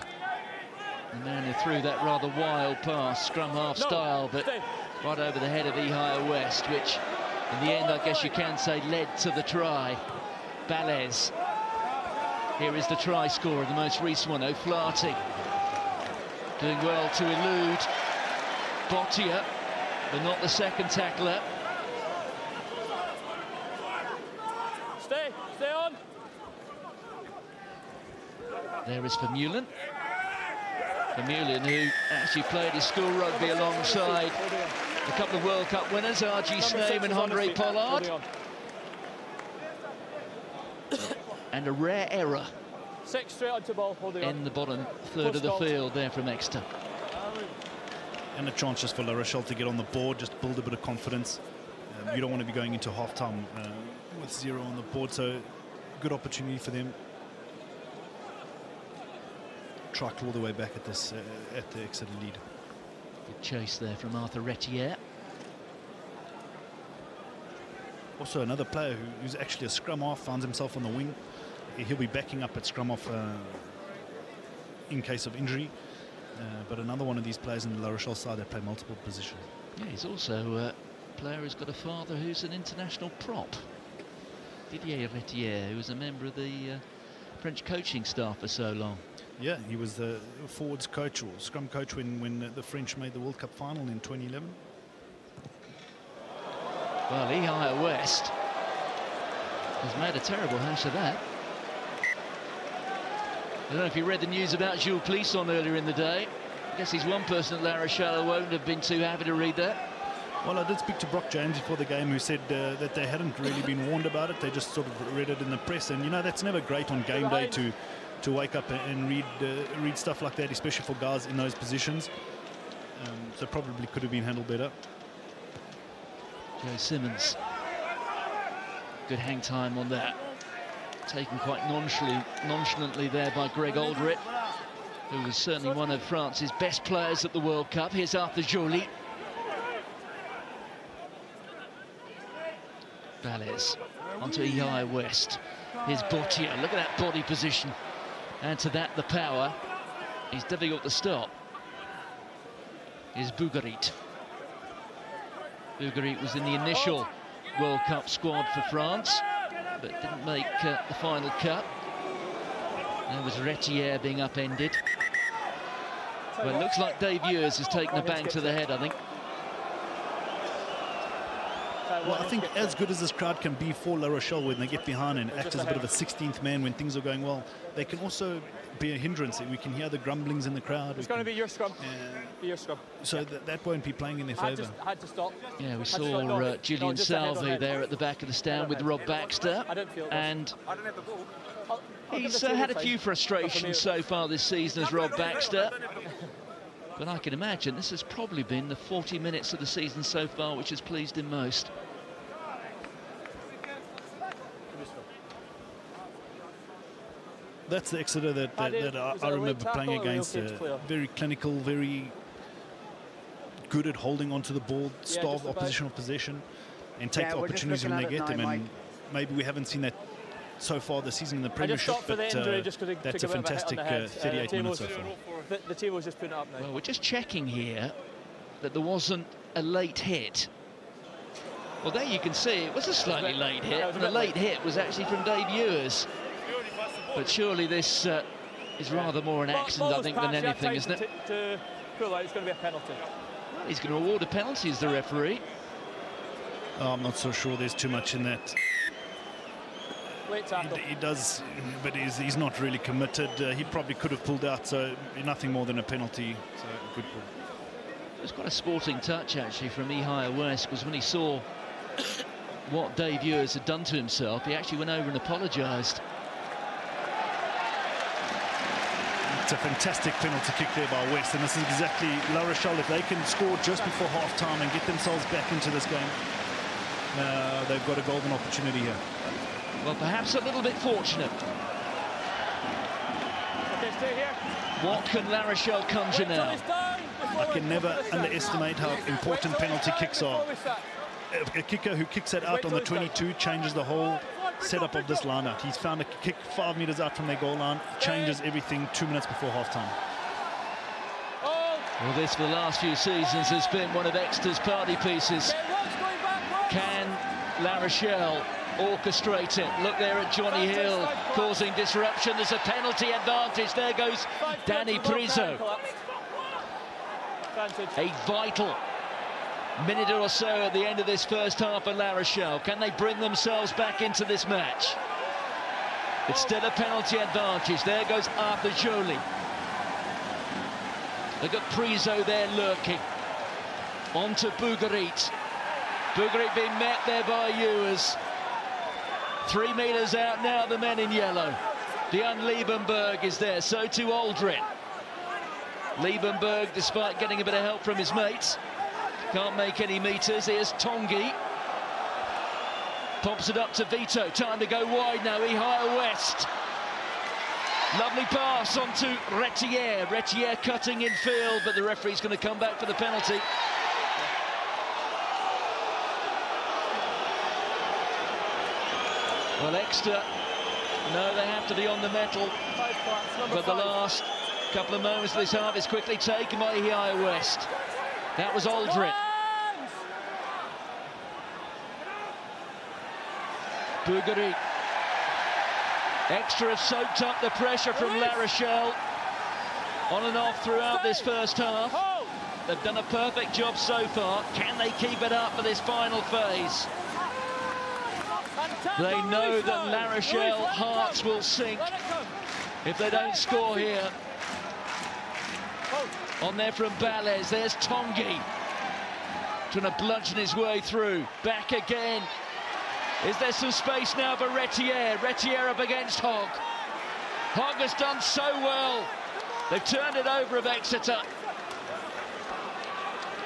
Speaker 1: The man who threw that rather wild pass, scrum half style, but right over the head of Ehire West, which in the end, I guess you can say, led to the try. Balez. Here is the try scorer, the most recent one, O'Flaherty. Doing well to elude Bottia, but not the second tackler.
Speaker 2: Stay on.
Speaker 1: There is Vermeulen. Vermeulen, who actually played his school rugby alongside a couple of World Cup winners, R.G. Sname and Andre Pollard. And a rare error
Speaker 2: 6 straight onto ball, holding
Speaker 1: in the bottom third of the field there from Exeter.
Speaker 3: And a chance just for La Rochelle to get on the board, just build a bit of confidence. You don't want to be going into half-time with 0 on the board, so good opportunity for them. Try claw the way back at this at the Exeter lead.
Speaker 1: Good chase there from Arthur Retier.
Speaker 3: Also another player who's actually a scrum half, finds himself on the wing. He'll be backing up at scrum half in case of injury. But another one of these players in the La Rochelle side that play multiple positions.
Speaker 1: Yeah, he's also a player who's got a father who's an international prop. Didier Retier, who was a member of the French coaching staff for so long.
Speaker 3: Yeah, he was the forwards coach or scrum coach when the French made the World Cup final in 2011.
Speaker 1: Well, Lehigh West has made a terrible hash of that. I don't know if you read the news about Jules Plisson earlier in the day. I guess he's one person at La Rochelle who won't have been too happy to read that.
Speaker 3: Well, I did speak to Brock James before the game, who said that they hadn't really been warned about it. They just sort of read it in the press, and you know that's never great on game day to wake up and read stuff like that, especially for guys in those positions. So probably could have been handled better.
Speaker 1: Maryjo Simmons, good hang time on that. Taken quite nonchalantly there by Greg Aldrit, who was certainly one of France's best players at the World Cup. Here's Arthur Joly. Valles onto Lehigh West. Here's Bautier. Look at that body position. Add to that the power. He's difficult to stop. Here's Bougarit. Bougarit was in the initial World Cup squad for France, but didn't make the final cut. There was Retier being upended. Well, it looks like Dave Ewers has taken a bang to the head, I think.
Speaker 3: Well, I think as good as this crowd can be for La Rochelle when they get behind and act as a bit of a 16th man when things are going well, they can also be a hindrance. We can hear the grumblings in the crowd.
Speaker 2: It's going to be your scrum. Be your scrum.
Speaker 3: So that won't be playing in their favour.
Speaker 2: Had to stop.
Speaker 1: Yeah, we saw Julian Salve there at the back of the stand with Rob Baxter, and he's had a few frustrations so far this season as Rob Baxter. But I can imagine this has probably been the 40 minutes of the season so far which has pleased him most.
Speaker 3: That's the Exeter that I remember playing against. Very clinical, very good at holding onto the ball, starve oppositional possession, and take the opportunities when they get them. And maybe we haven't seen that so far this season in the Premiership, but that's a fantastic 38 minutes so far.
Speaker 2: The team was just putting it up now.
Speaker 1: Well, we're just checking here that there wasn't a late hit. Well, there you can see it was a slightly late hit, and the late hit was actually from Dave Ewers. But surely this is rather more an accident, I think, than anything, isn't it?
Speaker 2: To pull out, it's going to be a penalty.
Speaker 1: Well, he's going to award a penalty as the referee.
Speaker 3: Oh, I'm not so sure there's too much in that.
Speaker 2: Late tackle.
Speaker 3: He does, but he's not really committed. He probably could have pulled out, so nothing more than a penalty. So good call.
Speaker 1: It was quite a sporting touch, actually, from Lehigh West, because when he saw what Dave Ewers had done to himself, he actually went over and apologised.
Speaker 3: It's a fantastic penalty kick there by West, and this is exactly La Rochelle. If they can score just before half-time and get themselves back into this game, they've got a golden opportunity here.
Speaker 1: Well, perhaps a little bit fortunate.
Speaker 2: Okay, stay here.
Speaker 1: What can La Rochelle conjure now?
Speaker 3: I can never underestimate how important penalty kicks are. A kicker who kicks it out on the 22 changes the whole setup of this lineup. He's found a kick 5 meters out from their goal line, changes everything 2 minutes before half-time.
Speaker 1: Well, this for the last few seasons has been one of Exeter's party pieces. Can La Rochelle orchestrate it? Look there at Johnny Hill causing disruption. There's a penalty advantage. There goes Danny Priso. A vital minute or so at the end of this first half of La Rochelle. Can they bring themselves back into this match? It's still a penalty advantage. There goes Arthur Joly. They've got Priso there lurking. On to Bougarit. Bougarit being met there by Ewers. 3 meters out now, the men in yellow. Björn Liebenberg is there, so too Aldrit. Liebenberg, despite getting a bit of help from his mates, can't make any metres. Here's Tongi. Pops it up to Vito. Time to go wide now. Higher West. Lovely pass onto Retier. Retier cutting in field, but the referee's going to come back for the penalty. Well, Exeter, no, they have to be on the metal. But the last couple of moments of this half is quickly taken by Higher West. That was Aldrit. Bougari. Exeter have soaked up the pressure from La Rochelle on and off throughout this first half. They've done a perfect job so far. Can they keep it up for this final phase? They know that La Rochelle hearts will sink if they don't score here. On there from Balez, there's Tongi. Trying to bludgeon his way through. Back again. Is there some space now for Retier? Retier up against Hogg. Hogg has done so well. They've turned it over of Exeter.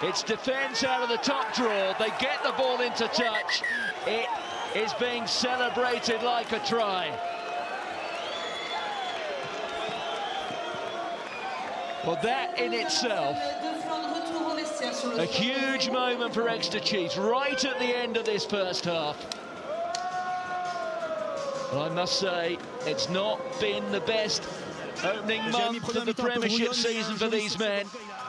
Speaker 1: It's defence out of the top draw. They get the ball into touch. It is being celebrated like a try. Well, that in itself, a huge moment for Exeter Chiefs right at the end of this first half. Well, I must say, it's not been the best opening month of the Premiership season for these men.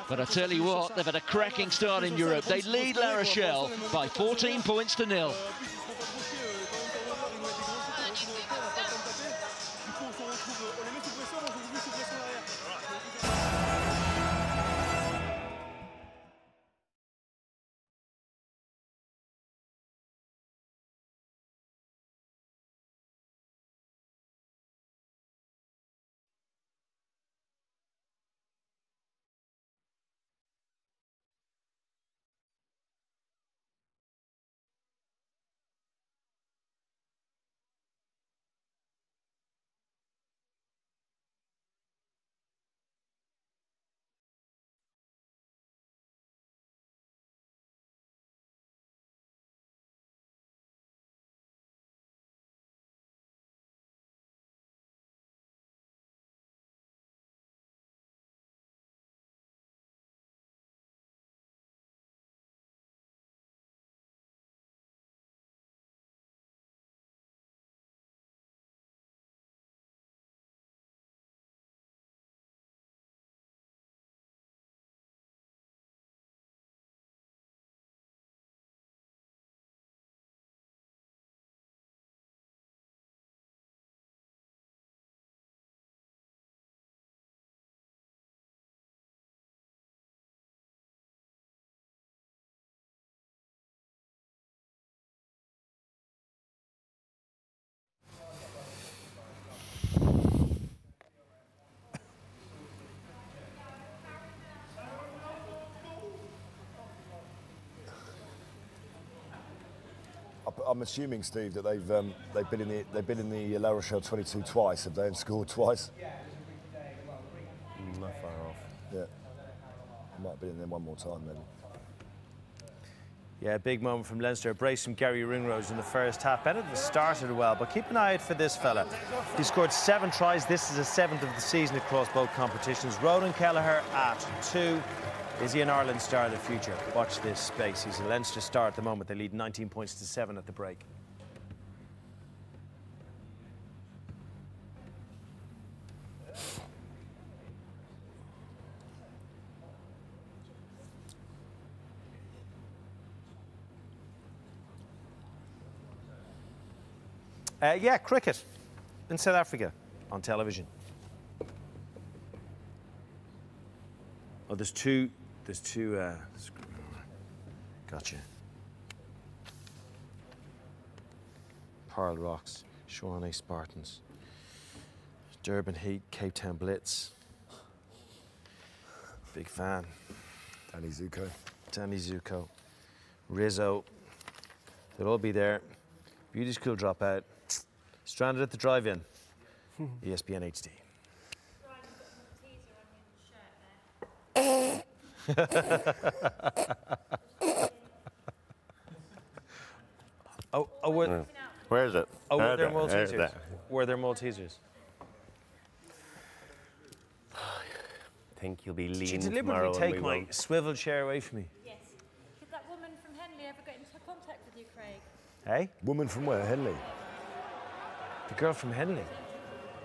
Speaker 1: But I tell you what, they've had a cracking start in Europe. They lead La Rochelle by 14 points to 0.
Speaker 5: I'm assuming, Steve, that they've been in the La Rochelle 22 twice. Have they and scored twice?
Speaker 6: Not far off.
Speaker 5: Yeah, might have been in there one more time maybe.
Speaker 6: Yeah, big moment from Leinster. A brace from Gary Ringrose in the first half. Benedict started well, but keep an eye out for this fella. He scored 7 tries. This is his 7th of the season across both competitions. Ronan Kelleher at 2. Is he an Ireland star of the future? Watch this space. He's a Leinster star at the moment. They lead 19 points to 7 at the break. Yeah, cricket in South Africa on television. Oh, there's two, gotcha. Pearl Rocks, Shawnee Spartans, Durban Heat, Cape Town Blitz. Big fan.
Speaker 5: Danny Zuko.
Speaker 6: Rizzo. They'll all be there. Beauty School dropout. Stranded at the drive-in. ESPN HD.
Speaker 7: Where is it?
Speaker 6: Oh, were there Maltesers? Were there Maltesers?
Speaker 7: I think you'll be lean
Speaker 6: Did you
Speaker 7: tomorrow.
Speaker 6: deliberately take my swivel chair away from me?
Speaker 8: Yes. Did that woman from Henley ever get into contact with you, Craig?
Speaker 6: Hey?
Speaker 5: Woman from where? Henley?
Speaker 6: The girl from Henley.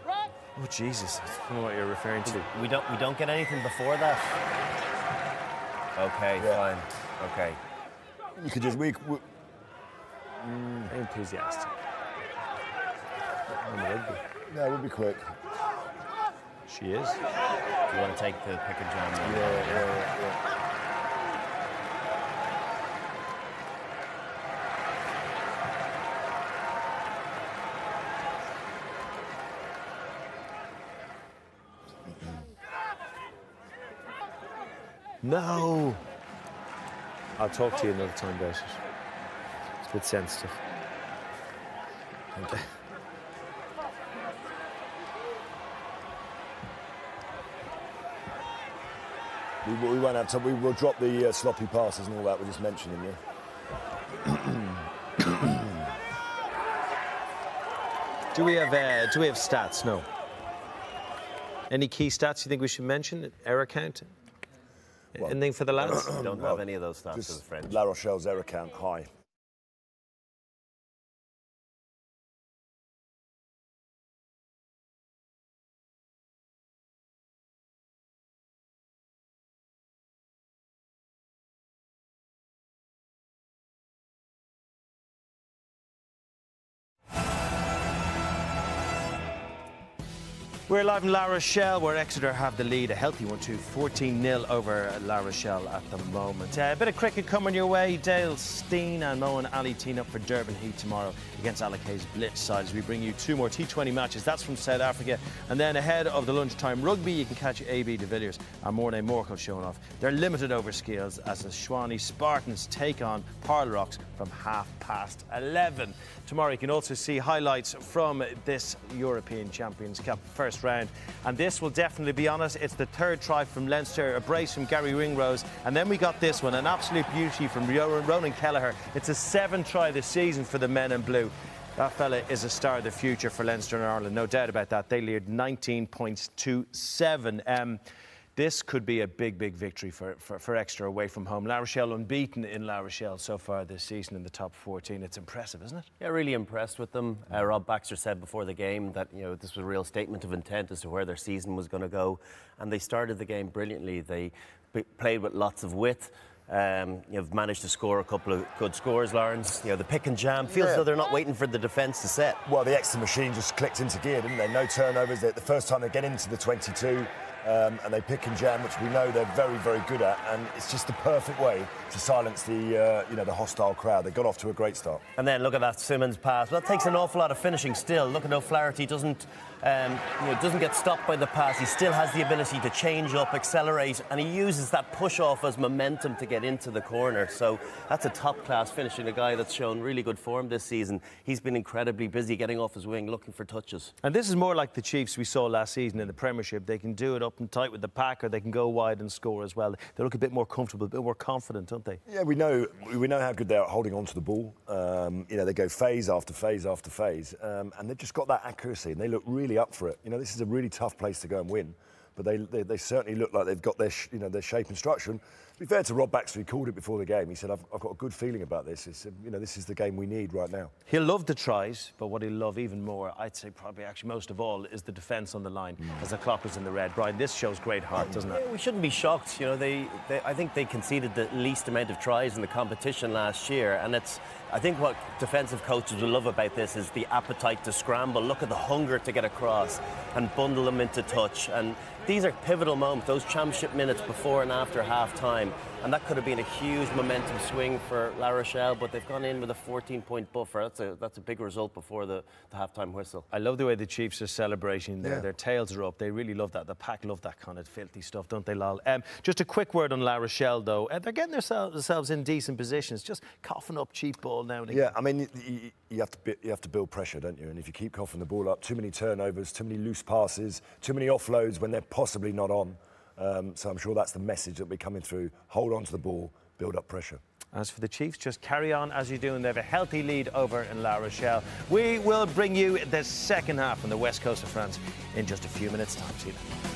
Speaker 8: Right.
Speaker 6: Oh, Jesus. I don't know what you're referring to.
Speaker 7: We don't get anything before that. Okay, fine. Okay.
Speaker 5: You could just...
Speaker 6: Very enthusiastic.
Speaker 5: No, we'll be quick.
Speaker 6: She is.
Speaker 7: Do you want to take the pick and jam?
Speaker 5: Yeah.
Speaker 6: No. I'll talk to you another time about it. It's a bit sensitive. Thank you.
Speaker 5: We won't have time. We will drop the sloppy passes and all that. We're just mentioning,
Speaker 6: Do we have stats? No. Any key stats you think we should mention? Error count?
Speaker 5: Well,
Speaker 6: anything for the lads?
Speaker 7: We don't have any of those stats as French.
Speaker 5: La Rochelle's error count high.
Speaker 6: We're live in La Rochelle, where Exeter have the lead, a healthy one too, 14-0 over La Rochelle at the moment. A bit of cricket coming your way. Dale Steen and Moen Ali team up for Durban Heat tomorrow against Alakay's Blitz side as we bring you 2 more T20 matches. That's from South Africa. And then ahead of the lunchtime rugby, you can catch AB de Villiers and Mornay Morkel showing off their limited over skills as the Schwani Spartans take on Parlerocks from 11:30. Tomorrow you can also see highlights from this European Champions Cup first round, and this will definitely be on it. It's the 3rd try from Leinster, a brace from Gary Ringrose, and then we got this one, an absolute beauty from Ronan Kelleher. It's a 7th try this season for the men in blue. That fella is a star of the future for Leinster and Ireland, no doubt about that. They lead 19 points to 7. This could be a big victory for Exeter away from home. La Rochelle unbeaten in La Rochelle so far this season in the top 14. It's impressive, isn't it?
Speaker 7: Yeah, really impressed with them. Rob Baxter said before the game that this was a real statement of intent as to where their season was going to go, and they started the game brilliantly. They played with lots of width. You've managed to score a couple of good scores, Lawrence. The pick and jam feels as though they're not waiting for the defence to set.
Speaker 5: Well, the Exeter machine just clicked into gear, didn't they? No turnovers. The first time they get into the 22. And they pick and jam, which we know they're very good at, and it's just the perfect way to silence the the hostile crowd. They got off to a great start.
Speaker 7: And then look at that Simmons pass. Well, that takes an awful lot of finishing still. Look at O'Flaherty doesn't get stopped by the pass. He still has the ability to change up, accelerate, and he uses that push off as momentum to get into the corner. So that's a top class finishing, a guy that's shown really good form this season. He's been incredibly busy getting off his wing, looking for touches.
Speaker 6: And this is more like the Chiefs we saw last season in the Premiership. They can do it up and tight with the pack, or they can go wide and score as well. They look a bit more comfortable, a bit more confident, don't they?
Speaker 5: Yeah, we know how good they are at holding on to the ball. They go phase after phase after phase, and they've just got that accuracy, and they look really up for it. This is a really tough place to go and win, but they certainly look like they've got their shape and structure. And to be fair to Rob Baxter, he called it before the game. He said, "I've got a good feeling about this. It's, this is the game we need right now."
Speaker 6: He'll love the tries, but what he'll love even more, I'd say probably actually most of all, is the defence on the line as the clock is in the red. Brian, this shows great heart, doesn't it?
Speaker 7: Yeah, we shouldn't be shocked. I think they conceded the least amount of tries in the competition last year, and I think what defensive coaches will love about this is the appetite to scramble. Look at the hunger to get across and bundle them into touch. And these are pivotal moments, those championship minutes before and after half-time. And that could have been a huge momentum swing for La Rochelle, but they've gone in with a 14-point buffer. That's a big result before the half-time whistle.
Speaker 6: I love the way the Chiefs are celebrating there. Yeah. Their tails are up. They really love that. The pack love that kind of filthy stuff, don't they, Lal? Just a quick word on La Rochelle, though. They're getting themselves in decent positions, just coughing up cheap ball now and again.
Speaker 5: Yeah, I mean, you have to build pressure, don't you? And if you keep coughing the ball up, too many turnovers, too many loose passes, too many offloads when they're possibly not on, So I'm sure that's the message that will be coming through. Hold on to the ball, build up pressure.
Speaker 6: As for the Chiefs, just carry on as you're doing. They have a healthy lead over in La Rochelle. We will bring you the second half on the west coast of France in just a few minutes' time. See you then.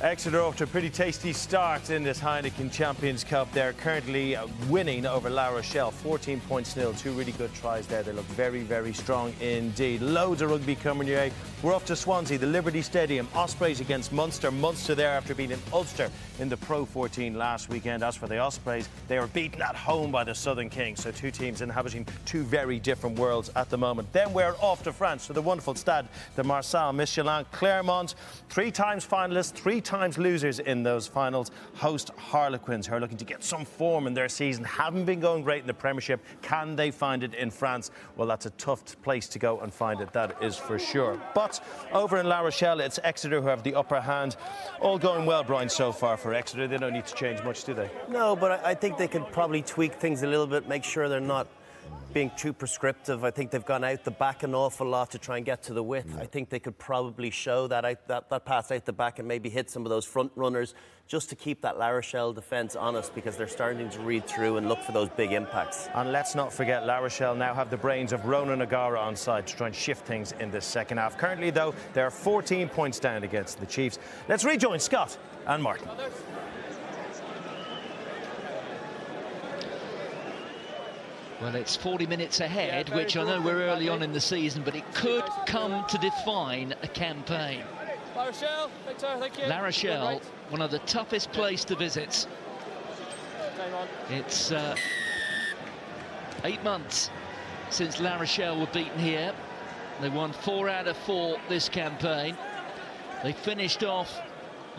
Speaker 6: Exeter off to a pretty tasty start in this Heineken Champions Cup. They're currently winning over La Rochelle, 14 points nil. Two really good tries there. They look very, very strong indeed. Loads of rugby coming your way. We're off to Swansea, the Liberty Stadium. Ospreys against Munster. Munster there after beating Ulster in the Pro 14 last weekend. As for the Ospreys, they were beaten at home by the Southern Kings. So two teams inhabiting two very different worlds at the moment. Then we're off to France to the wonderful Stade de Marseille. Michelin, Clermont, 3 times finalists, 3 times losers in those finals, host Harlequins, who are looking to get some form in their season. Haven't been going great in the Premiership. Can they find it in France? Well, that's a tough place to go and find it, that is for sure. But over in La Rochelle, it's Exeter who have the upper hand. All going well, Brian, so far for Exeter. They don't need to change much, do they?
Speaker 7: No, but I think they could probably tweak things a little bit, make sure they're not being too prescriptive. I think they've gone out the back an awful lot to try and get to the width. I think they could probably show that pass out the back and maybe hit some of those front runners just to keep that La Rochelle defence honest, because they're starting to read through and look for those big impacts.
Speaker 6: And let's not forget, La Rochelle now have the brains of Ronan O'Gara on side to try and shift things in this second half. Currently, though, they're 14 points down against the Chiefs. Let's rejoin Scott and Martin.
Speaker 1: Well, it's 40 minutes ahead, which I know we're early on in the season, but it could come to define a campaign.
Speaker 2: La Rochelle, Victor, thank you.
Speaker 1: La Rochelle, one of the toughest places to visit. It's 8 months since La Rochelle were beaten here. They won 4 out of 4 this campaign. They finished off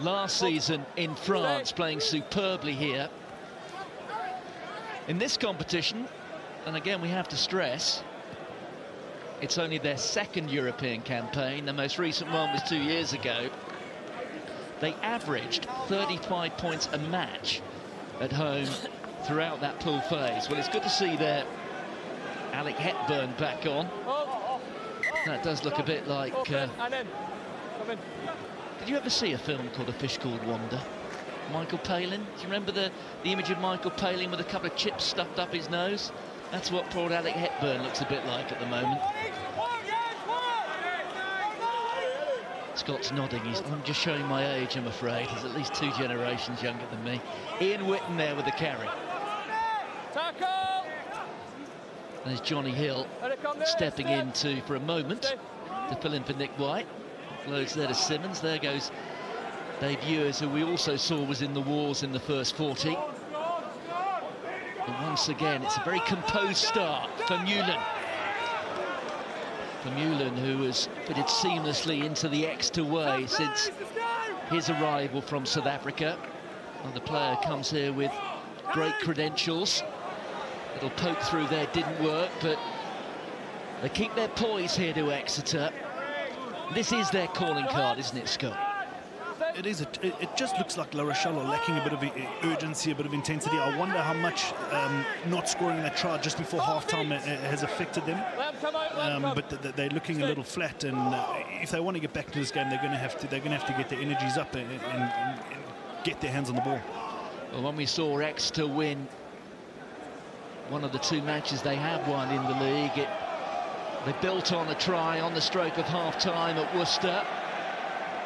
Speaker 1: last season in France, playing superbly here. In this competition, and again, we have to stress, it's only their second European campaign. The most recent one was 2 years ago. They averaged 35 points a match at home throughout that pool phase. Well, it's good to see their Alec Hepburn back on. That does look a bit like... Did you ever see a film called A Fish Called Wanda? Michael Palin? Do you remember the image of Michael Palin with a couple of chips stuffed up his nose? That's what poor Alec Hepburn looks a bit like at the moment. Scott's nodding. I'm just showing my age, I'm afraid. He's at least 2 generations younger than me. Ian Whitten there with the carry. There's Johnny Hill stepping into for a moment to fill in for Nick White. Loads there to Simmons. There goes Dave Ewers, who we also saw was in the wars in the first 40. But once again, it's a very composed start for Mewlen. For Mewlen, who has fitted seamlessly into the Exeter way since his arrival from South Africa. Well, the player comes here with great credentials. Little poke through there didn't work, but they keep their poise here to Exeter. This is their calling card, isn't it, Scott?
Speaker 3: It is. It just looks like La Rochelle are lacking a bit of urgency, a bit of intensity. I wonder how much not scoring that try just before half-time has affected them. But they're looking a little flat, and if they want to get back to this game, they're going to have to get their energies up and get their hands on the ball.
Speaker 1: Well, when we saw Exeter win one of the 2 matches they have won in the league, they built on a try on the stroke of half-time at Worcester,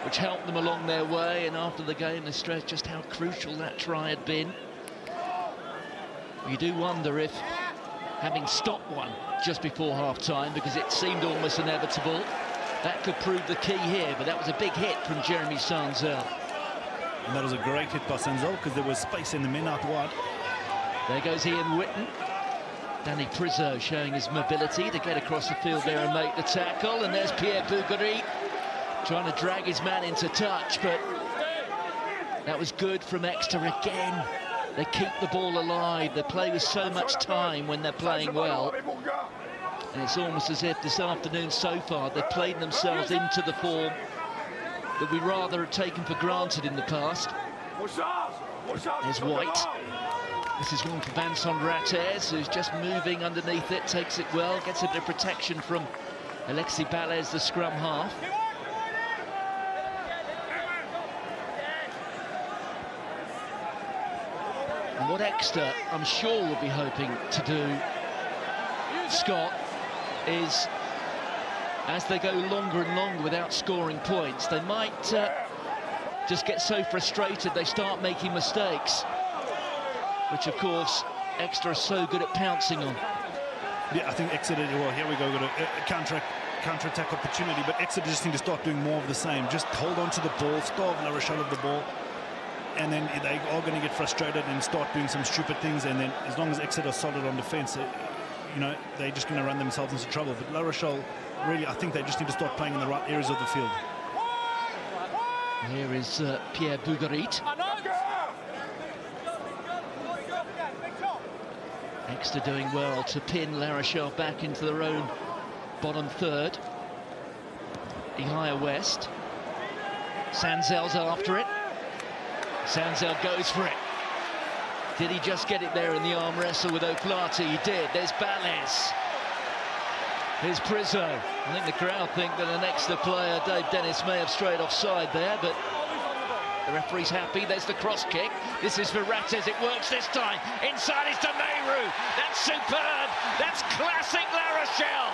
Speaker 1: which helped them along their way, and after the game they stressed just how crucial that try had been. You do wonder if, having stopped one just before half-time, because it seemed almost inevitable, that could prove the key here, but that was a big hit from Jeremy Sanzel.
Speaker 3: And that was a great hit by Sanzel, because there was space in the men out wide.
Speaker 1: There goes Ian Whitten. Danny Priso showing his mobility to get across the field there and make the tackle, and there's Pierre Bougari trying to drag his man into touch, but that was good from Exeter again. They keep the ball alive. They play with so much time when they're playing well. And it's almost as if this afternoon so far they've played themselves into the form that we rather have taken for granted in the past. There's White. This is one for Vincent Rattez, who's just moving underneath it, takes it well, gets a bit of protection from Alexis Balez, the scrum half. And what Exeter, I'm sure, will be hoping to do, Scott, is as they go longer and longer without scoring points, they might just get so frustrated they start making mistakes, which of course Exeter is so good at pouncing on.
Speaker 3: Yeah, I think Exeter, well, here we go, got a counter-attack opportunity, but Exeter just need to start doing more of the same. Just hold on to the ball, starve La Rochelle of the ball, and then they are going to get frustrated and start doing some stupid things, and then as long as Exeter are solid on defence, you know, they're just going to run themselves into trouble. But La Rochelle, really, I think they just need to start playing in the right areas of the field.
Speaker 1: Here is Pierre Bougarit. Exeter doing well to pin La Rochelle back into their own bottom third. Ihaya West. Sanzel's after it. Sanzel goes for it. Did he just get it there in the arm wrestle with O'Flaherty? He did. There's Balles. Here's Prizzo. I think the crowd think that an Exeter player, Dave Dennis, may have strayed offside there, but the referee's happy. There's the cross kick. This is for Rattez. It works this time. Inside is to Maryjo. That's superb. That's classic La Rochelle.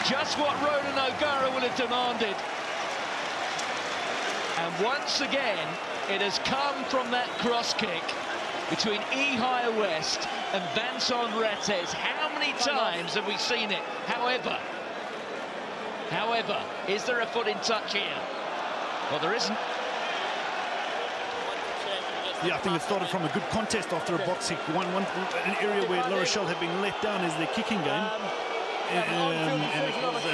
Speaker 1: Just what Ronan O'Gara would have demanded. And once again, it has come from that cross kick between Ihaya West and Vincent Rattez. How many times have we seen it? However, is there a foot in touch here? Well, there isn't.
Speaker 3: Yeah, I think it started from a good contest after a box kick. An area where La Rochelle had been let down is their kicking game. And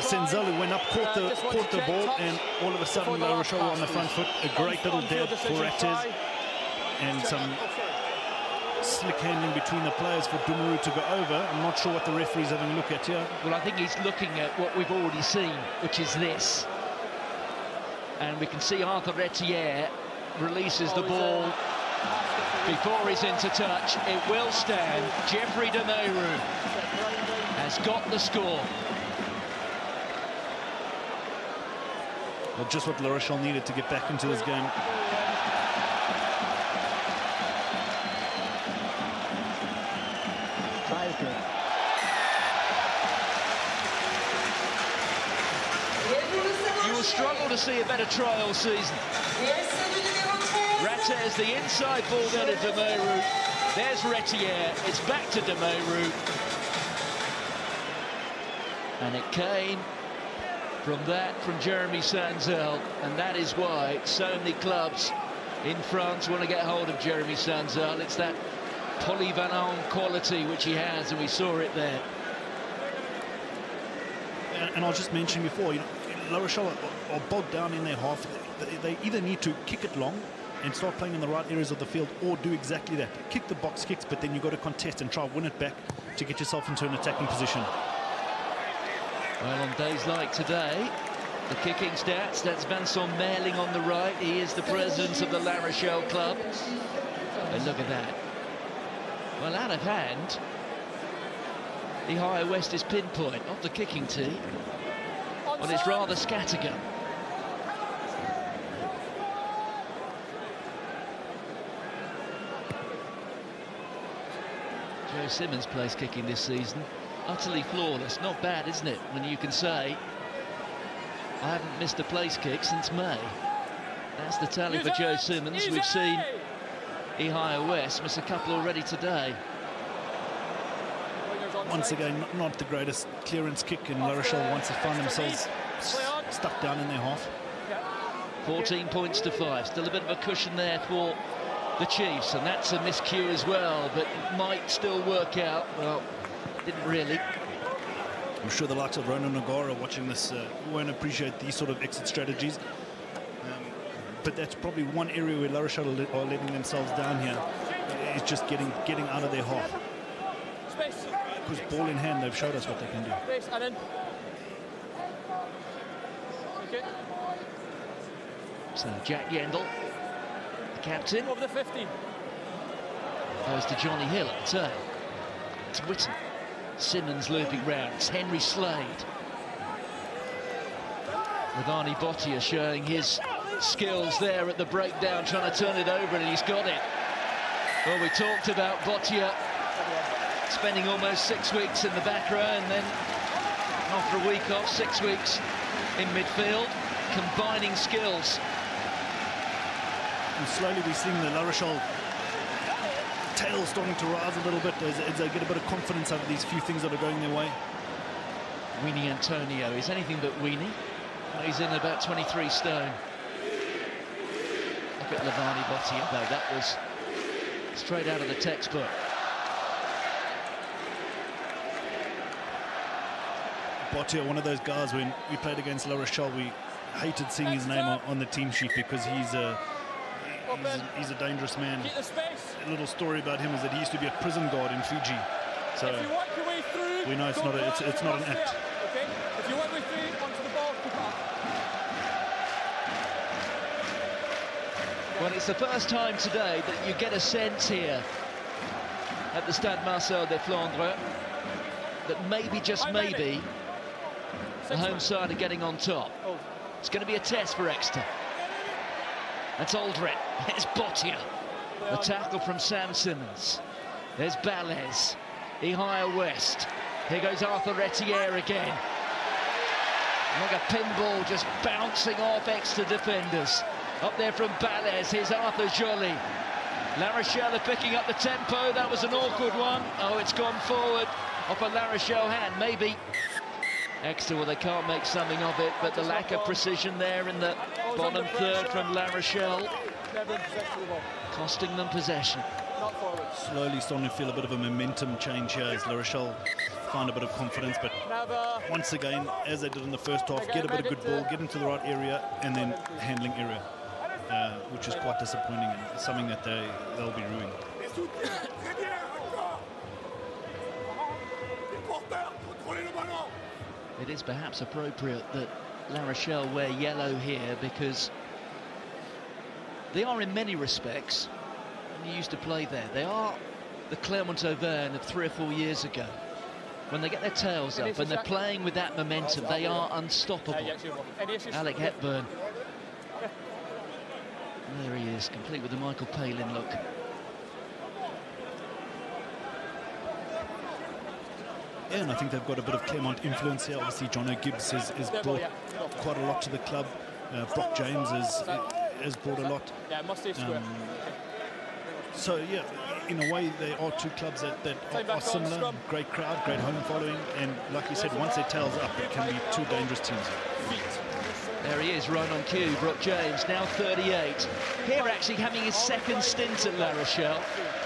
Speaker 3: Sanzel went up, caught the ball, and all of a sudden La Rochelle were on the front foot. A great little dab for Rattez, and some slick handling between the players for Dumaru to go over. I'm not sure what the referee's having a look at here.
Speaker 1: Well, I think he's looking at what we've already seen, which is this. And we can see Arthur Etienne releases the ball before he's into touch. It will stand. Jeffrey Dumaru has got the score.
Speaker 3: Well, just what La Rochelle needed to get back into this game.
Speaker 1: You will struggle to see a better try all season. Rattez, the inside ball down to Dumaru. There's Retier. It's back to Dumaru. And it came from Jeremy Sanzel, and that is why so many clubs in France want to get hold of Jeremy Sanzel. It's that polyvalent quality which he has, and we saw it there.
Speaker 3: And I'll just mention before, you know, La Rochelle are bogged down in their half. They either need to kick it long and start playing in the right areas of the field, or do exactly that. Kick the box kicks, but then you've got to contest and try win it back to get yourself into an attacking position.
Speaker 1: Well, on days like today, the kicking stats, that's Vincent Merling on the right. He is the president of the La Rochelle club. And look at that. Well, out of hand, Ihaya West is pinpoint off the kicking tee. Well, it's rather scattergun. Maryjo Simmons plays kicking this season. Utterly flawless. Not bad, isn't it? When you can say, I haven't missed a place kick since May. That's the tally for Joe Simmons. We've seen Ihaya West miss a couple already today.
Speaker 3: Once again, not the greatest clearance kick, and La Rochelle once they find themselves stuck down in their half.
Speaker 1: 14 points to 5. Still a bit of a cushion there for the Chiefs, and that's a miscue as well, but it might still work out. Well, didn't really.
Speaker 3: I'm sure the likes of Ronan O'Gara watching this won't appreciate these sort of exit strategies. But that's probably one area where La Rochelle are letting themselves down here. It's just getting out of their half. Because ball in hand, they've showed us what they can do.
Speaker 1: So Jack Yendall, the captain.
Speaker 2: Over the 15.
Speaker 1: Goes to Johnny Hill at the turn. It's Whitten. Simmons looping round. It's Henry Slade. With Arnie Bottia showing his skills there at the breakdown, trying to turn it over, and he's got it. Well, we talked about Bottia spending almost 6 weeks in the back row, and then after a week off, 6 weeks in midfield, combining skills.
Speaker 3: And slowly we're seeing the La Rochelle tail starting to rise a little bit as they get a bit of confidence out of these few things that are going their way.
Speaker 1: Weenie Antonio is anything but weenie. He's in about 23 stone. Look at Lavani Bottia, though. That was straight out of the textbook.
Speaker 3: Bottia, one of those guys, when we played against La Rochelle, we hated seeing his name on the team sheet because he's a dangerous man. A little story about him is that he used to be a prison guard in Fiji. So we know it's not an act.
Speaker 2: Okay, if you work your way through onto the ball, keep it up.
Speaker 1: Well, it's the first time today that you get a sense here at the Stade Marcel des Flandres that maybe, just maybe, the home side are getting on top. It's going to be a test for Exeter. That's Aldred. Here's Bottia. The tackle from Sam Simmons. There's Balez. Ihaya West. Here goes Arthur Etienne again. Like a pinball just bouncing off Exeter defenders. Up there from Balez. Here's Arthur Joly. La Rochelle are picking up the tempo. That was an awkward one. Oh, it's gone forward off a La Rochelle hand. Maybe Exeter, well, they can't make something of it, but the lack of precision there in the bottom third from La Rochelle costing them possession.
Speaker 3: Slowly starting to feel a bit of a momentum change here as La Rochelle find a bit of confidence, but once again, as they did in the first half, get a bit of good ball, get into the right area, and then handling area, which is quite disappointing and something that they'll be ruining.
Speaker 1: It is perhaps appropriate that La Rochelle wear yellow here because they are in many respects, and you used to play there, they are the Clermont-Auvergne of 3 or 4 years ago. When they get their tails up and they're playing with that momentum, they are unstoppable. Alec Hepburn. There he is, complete with the Michael Palin look.
Speaker 3: Yeah, and I think they've got a bit of Clermont influence here. Obviously, John O'Gibbs has brought quite a lot to the club. Brock James has brought a lot. So, yeah, in a way, they are two clubs that are similar. Great crowd, great home following. And like you said, once their tails up, it can be two dangerous teams.
Speaker 1: There he is, right on cue, Brock James, now 38. Here actually having his second stint at La Rochelle.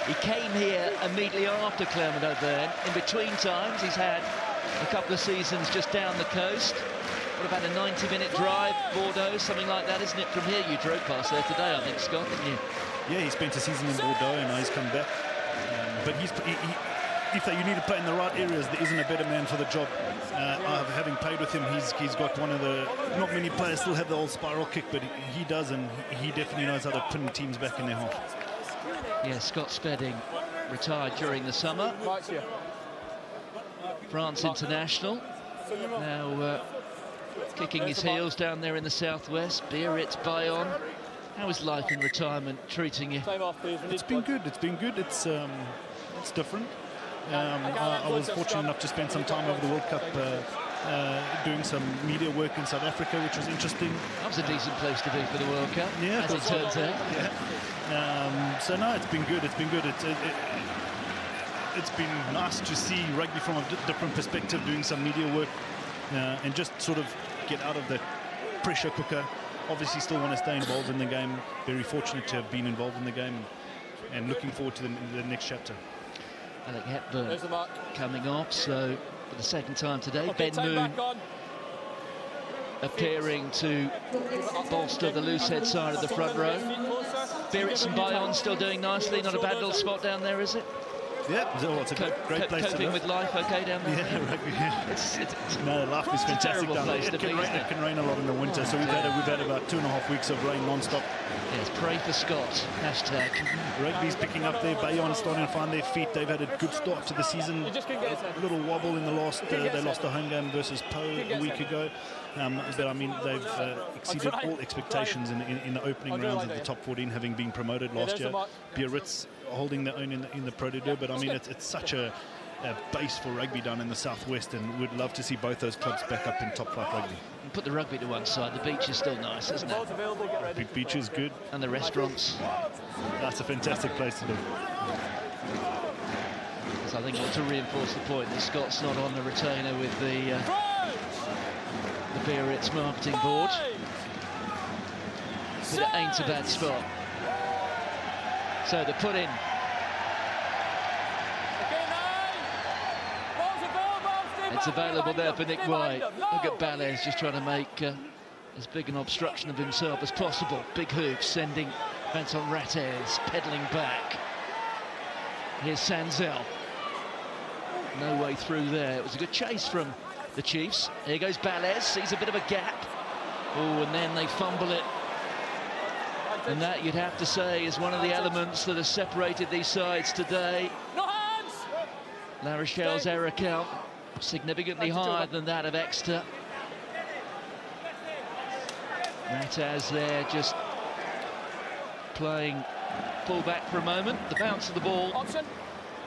Speaker 1: He came here immediately after Clermont-Auvergne. In between times, he's had a couple of seasons just down the coast. What about a 90-minute drive, Bordeaux, something like that, isn't it? From here, you drove past there today, I think, Scott, didn't you?
Speaker 3: Yeah, he spent a season in Bordeaux and now he's come back. But if you need to play in the right areas, there isn't a better man for the job. Having played with him, he's got one of the... Not many players still have the old spiral kick, but he does, and he definitely knows how to pin teams back in their half.
Speaker 1: Yeah, Scott Spedding retired during the summer. France international. Now kicking his heels down there in the southwest. Biarritz, Bayonne. How is life in retirement treating you?
Speaker 3: It's been good. It's been good. It's different. I was fortunate enough to spend some time over the World Cup doing some media work in South Africa, which was interesting.
Speaker 1: That was a decent place to be for the World Cup, yeah, as it turns out.
Speaker 3: Yeah. So no, it's been good. It's been good. It's been nice to see rugby from a different perspective, doing some media work and just sort of get out of the pressure cooker. Obviously still want to stay involved in the game. Very fortunate to have been involved in the game and looking forward to the next chapter.
Speaker 1: Alec Hepburn coming off, so for the second time today, Ben Moon appearing to bolster the loosehead side of the front row. Biarritz and Bayonne still doing nicely, not a bad little spot down there, is it?
Speaker 3: Yeah, it's a great place to
Speaker 1: coping
Speaker 3: live.
Speaker 1: with life okay down there?
Speaker 3: Yeah, rugby, yeah. No, life is fantastic down there. It can rain a lot in the winter, so we've had about 2.5 weeks of rain non-stop.
Speaker 1: Yes, pray for Scott, hashtag.
Speaker 3: Rugby's picking up there, Bayonne starting to find their feet. They've had a good start to the season. A little wobble in the last, they lost a home game versus Po a week ago. But I mean, they've exceeded all expectations in the opening rounds of the top 14, having been promoted last year. Biarritz holding their own in the Pro D2, but I mean, it's such a base for rugby down in the southwest, and we'd love to see both those clubs back up in top flight rugby.
Speaker 1: And put the rugby to one side. The beach is still nice, isn't it?
Speaker 3: The beach is good.
Speaker 1: And the restaurants.
Speaker 3: That's a fantastic place to live.
Speaker 1: So I think I want to reinforce the point that Scott's not on the retainer with the Biarritz marketing board. But it ain't a bad spot. So the put in. It's available there for Nick White. Look at Balez just trying to make as big an obstruction of himself as possible. Big hoops sending Vincent Rattez pedalling back. Here's Sanzel. No way through there. It was a good chase from the Chiefs. Here goes Balez, sees a bit of a gap. Oh, and then they fumble it. And that, you'd have to say, is one of the elements that has separated these sides today. La Rochelle's error count significantly higher than that of Exeter. Rattez there just playing full-back for a moment. The bounce of the ball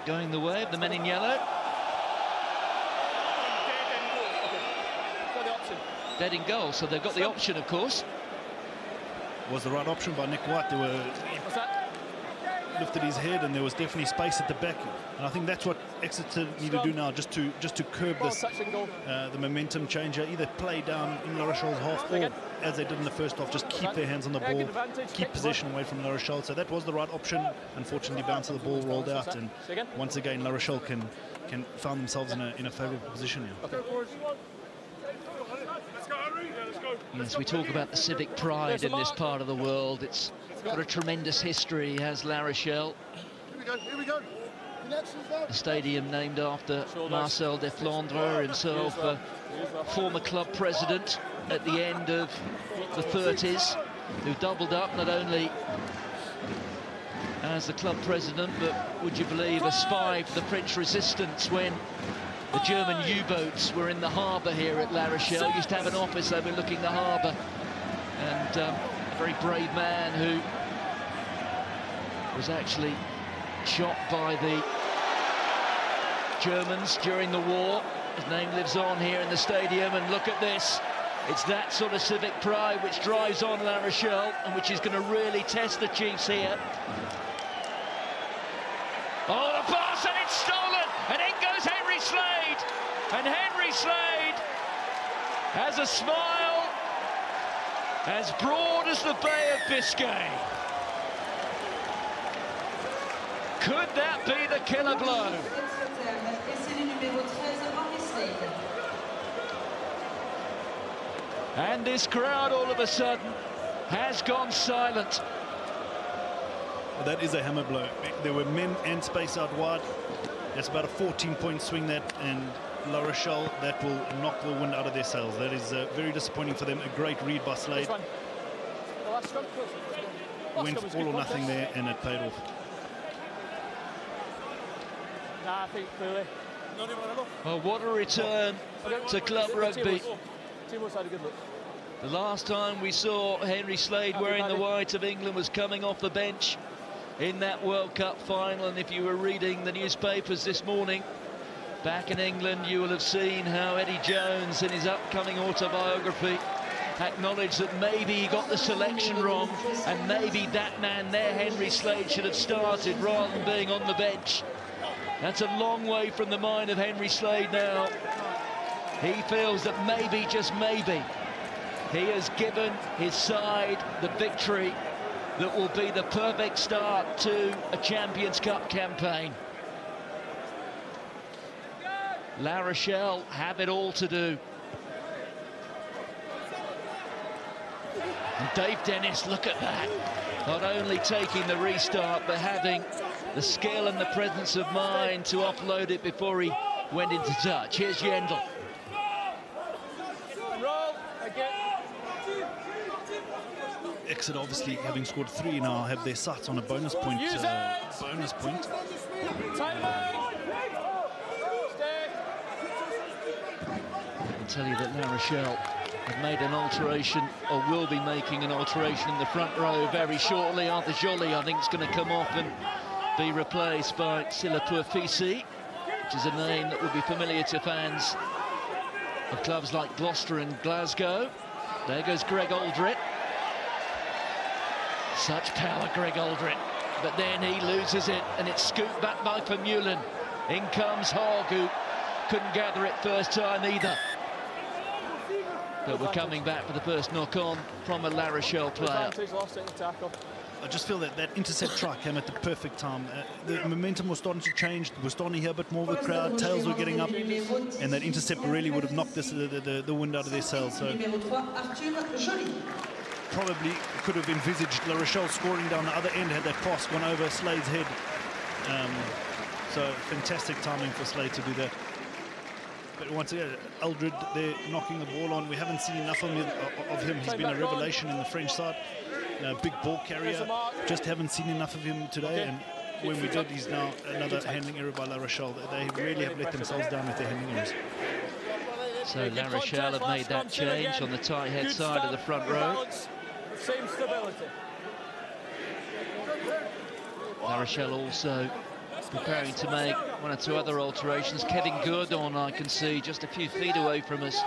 Speaker 1: going the way of the men in yellow. Dead in goal, so they've got the option, of course.
Speaker 3: Was the right option by Nick White. They were lifted his head, and there was definitely space at the back. And I think that's what Exeter need to do now, just to curb this the momentum changer. Either play down in La Rochelle's half, or as they did in the first half, just keep their hands on the ball, keep possession away from La Rochelle. So that was the right option. Unfortunately, bounce of the ball rolled out, and once again La Rochelle can find themselves in a favourable position here.
Speaker 1: Yes, we talk about the civic pride in this part of the world. It's got a tremendous history, has La Rochelle.
Speaker 4: Here we go.
Speaker 1: A stadium named after Marcel de Flandre, himself a former club president at the end of the 30s, who doubled up not only as the club president, but would you believe a spy for the French resistance when the German U-boats were in the harbour here at La Rochelle. Used to have an office overlooking the harbour. And a very brave man who was actually shot by the Germans during the war. His name lives on here in the stadium, and look at this. It's that sort of civic pride which drives on La Rochelle and which is going to really test the Chiefs here. Oh, the pass, and it's stolen, and in goes Henry Slade. And Henry Slade has a smile as broad as the Bay of Biscay. Could that be the killer blow? And this crowd all of a sudden has gone silent.
Speaker 3: Well, that is a hammer blow. There were men and space out wide. That's about a 14-point swing, that, and La Rochelle, that will knock the wind out of their sails. That is very disappointing for them. A great read by Slade. Went all or nothing there, and it paid off.
Speaker 2: Nah, I think clearly.
Speaker 1: Oh, what a return to club rugby.
Speaker 2: Timo's had a good look.
Speaker 1: The last time we saw Henry Slade wearing the white of England was coming off the bench in that World Cup final. And if you were reading the newspapers this morning, back in England, you will have seen how Eddie Jones, in his upcoming autobiography, acknowledged that maybe he got the selection wrong, and maybe that man there, Henry Slade, should have started rather than being on the bench. That's a long way from the mind of Henry Slade now. He feels that maybe, just maybe, he has given his side the victory that will be the perfect start to a Champions Cup campaign. La Rochelle have it all to do. And Dave Dennis, look at that. Not only taking the restart, but having the skill and the presence of mind to offload it before he went into touch. Here's Yendel.
Speaker 3: Exeter, obviously, having scored 3 now, have their sights on a bonus point.
Speaker 1: I can tell you that La Rochelle have made an alteration, or will be making an alteration in the front row very shortly. Arthur Joly, I think, is going to come off and be replaced by Sila Tuafisi. which is a name that would be familiar to fans of clubs like Gloucester and Glasgow. There goes Greg Aldrit. Such power, Greg Aldrit. But then he loses it, and it's scooped back by Vermeulen. In comes Hogg, who couldn't gather it first time either. But we're coming back for the first knock-on from a La Rochelle player.
Speaker 3: I just feel that that intercept try came at the perfect time. The momentum was starting to change. We're starting to hear a bit more of the crowd. Tails were getting up, and that intercept really would have knocked the wind out of their sails. So probably could have envisaged La Rochelle scoring down the other end had that pass gone over Slade's head. So fantastic timing for Slade to do that. But once again, Aldred, they're knocking the ball on. We haven't seen enough of him. He's been a revelation in the French side. Big ball carrier. Just haven't seen enough of him today. And when we did, he's now another handling error by La Rochelle. They really have let themselves down with their handling errors.
Speaker 1: So La Rochelle have made that change on the tight head side of the front row.
Speaker 2: Same stability.
Speaker 1: La Rochelle also preparing to make one or two other alterations. Kevin Gourdon, I can see, just a few feet away from us,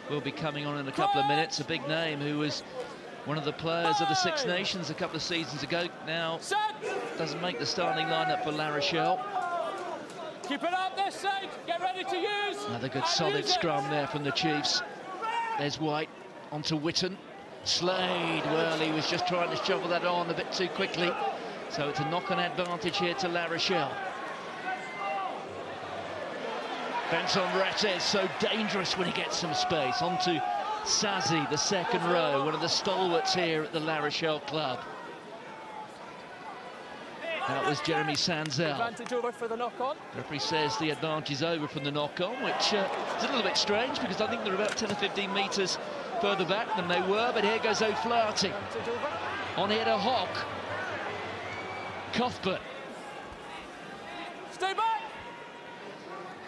Speaker 1: will be coming on in a couple of minutes. A big name who was one of the players of the Six Nations a couple of seasons ago. Now doesn't make the starting lineup for La Rochelle.
Speaker 2: Keep it up this side. Get ready to use.
Speaker 1: Another good solid scrum there from the Chiefs. There's White onto Witten. Slade, well, he was just trying to shovel that on a bit too quickly. So it's a knock-on advantage here to La Rochelle. Benson Retes, so dangerous when he gets some space. Onto Sazi, the second row, one of the stalwarts here at the La Rochelle club. That was Jeremy Sanzel.
Speaker 2: Advantage over for the knock-on.
Speaker 1: Referee says the advantage is over from the knock-on, which is a little bit strange because I think they're about 10 or 15 metres further back than they were. But here goes O'Flaherty. On here to Hogg. Cuthbert.
Speaker 2: Stay back.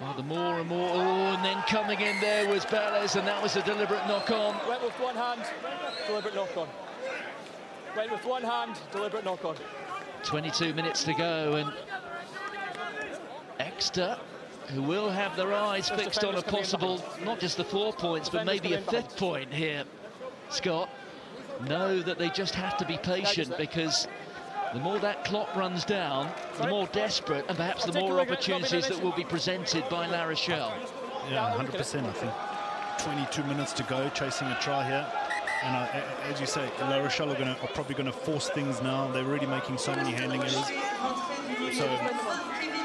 Speaker 1: Well, the more and more, and then coming in there was Belles, and that was a deliberate knock-on.
Speaker 2: Went with one hand, deliberate knock-on. Went with one hand, deliberate knock-on.
Speaker 1: 22 minutes to go, and Exeter, who will have their eyes fixed on a possible, not just the 4 points, but maybe a 5th point here, Scott, know that they just have to be patient, because the more that clock runs down, the more desperate and perhaps the more opportunities that will be presented by La Rochelle.
Speaker 3: Yeah, 100%, I think. 22 minutes to go, chasing a try here. And as you say, La Rochelle are probably going to force things now. They're already making so many handling errors. So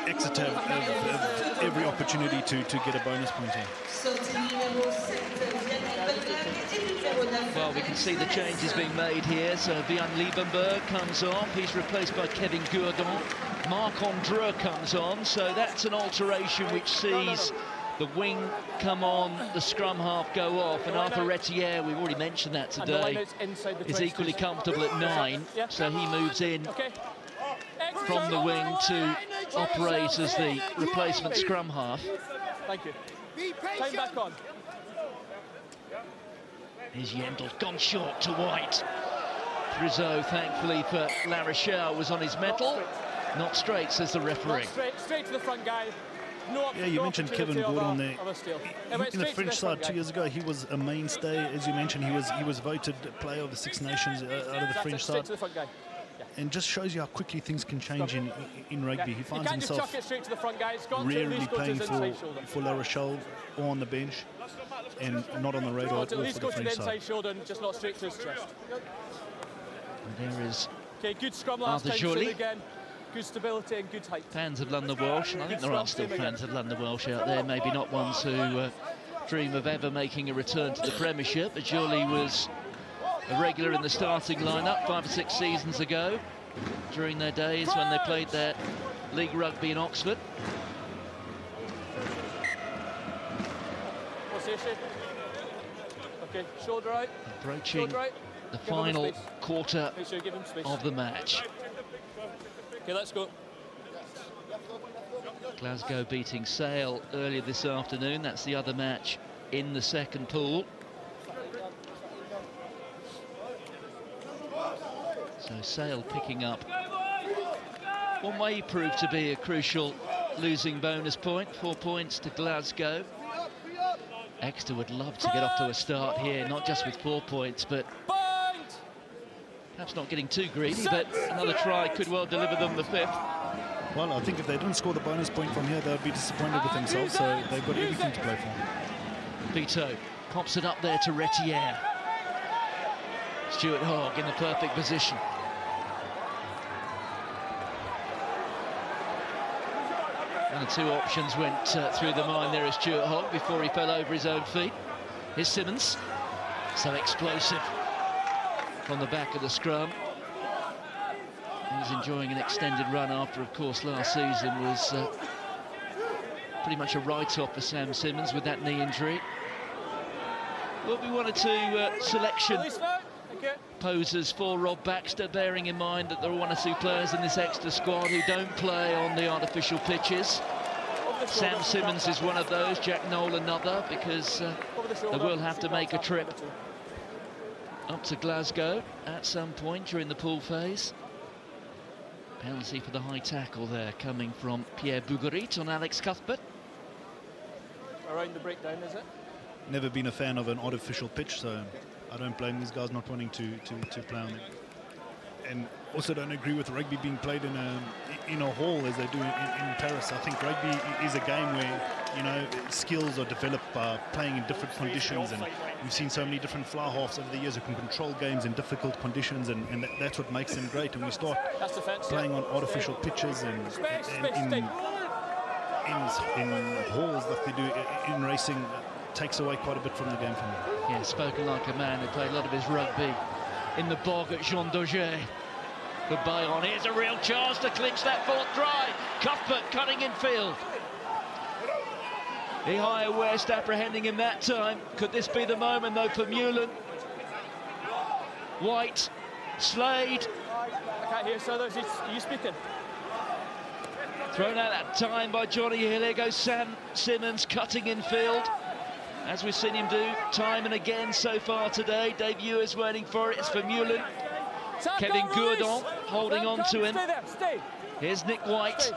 Speaker 3: Exeter have every opportunity to get a bonus point here.
Speaker 1: Well, we can see the changes being made here. So Vian Liebenberg comes off. He's replaced by Kevin Gourdon. Marc-Andre comes on. So that's an alteration which sees the wing come on, the scrum half go off, and Arthur Retier, we've already mentioned that today, is equally comfortable at 9, so he moves in from the wing to operate as the replacement scrum half.
Speaker 2: Thank you. Time back on.
Speaker 1: Here's Yendel, gone short to White. Frizeau, thankfully for La Rochelle, was on his mettle. Not straight, says the referee.
Speaker 2: Straight to the front guy.
Speaker 3: Yeah, you mentioned Kevin Gourdon there. In the French side 2 years ago, he was a mainstay. As you mentioned, he was voted player of the Six Nations out of the French side. And just shows you how quickly things can change in rugby. He finds himself rarely playing for La Rochelle or on the bench, and not on the radar or for the French side.
Speaker 2: Just not straight to his chest.
Speaker 1: And there is
Speaker 2: good scrum last time again. Good stability and good height.
Speaker 1: Fans of London Welsh, and I think there are still fans of London Welsh out there, maybe not ones who dream of ever making a return to the Premiership, but Jolie was a regular in the starting lineup 5 or 6 seasons ago, during their days when they played their league rugby in Oxford.
Speaker 2: What's the issue? Okay, shoulder out.
Speaker 1: Approaching the final quarter of the match.
Speaker 2: Okay, let's go.
Speaker 1: Glasgow beating Sale earlier this afternoon. That's the other match in the second pool. So Sale picking up what may prove to be a crucial losing bonus point. 4 points to Glasgow. Exeter would love to get off to a start here, not just with 4 points, but perhaps not getting too greedy, but another try could well deliver them the 5th.
Speaker 3: Well, I think if they didn't score the bonus point from here, they would be disappointed with themselves, so they've got everything to play for.
Speaker 1: Vito pops it up there to Retière. Stuart Hogg in the perfect position. One or two options went through the mind there as Stuart Hogg before he fell over his own feet. Here's Simmons, so explosive from the back of the scrum. He's enjoying an extended run after, of course, last season was pretty much a write-off for Sam Simmons with that knee injury. Will be one or two selection posers for Rob Baxter, bearing in mind that there are one or two players in this Exeter squad who don't play on the artificial pitches. Sam Simmons is one of those, Jack Knoll another, because they will have to make a trip up to Glasgow at some point during the pool phase. Penalty for the high tackle there, coming from Pierre Bouguerit on Alex Cuthbert.
Speaker 2: Around the breakdown, is it?
Speaker 3: Never been a fan of an artificial pitch, so I don't blame these guys not wanting to play on it. And also don't agree with rugby being played in a hall as they do in Paris. I think rugby is a game where, you know, skills are developed by playing in different conditions, and we've seen so many different fly halves over the years who can control games in difficult conditions, and that's what makes them great. And we start playing on artificial pitches and in halls that they do in racing, takes away quite a bit from the game for me.
Speaker 1: Yeah, spoken like a man who played a lot of his rugby in the bog at Jean Daugé. Good bye on. Here's a real chance to clinch that 4th try. Cuthbert cutting in field. The higher West apprehending him that time. Could this be the moment, though, for Mullen? White, Slade.
Speaker 2: I can't hear, so are you speaking?
Speaker 1: Thrown out that time by Johnny Hill. Here goes Sam Simmons cutting in field, as we've seen him do time and again so far today. Dave Ewer's waiting for it. It's for Mullen. Kevin Gourdon holding on to him. Here's Nick White.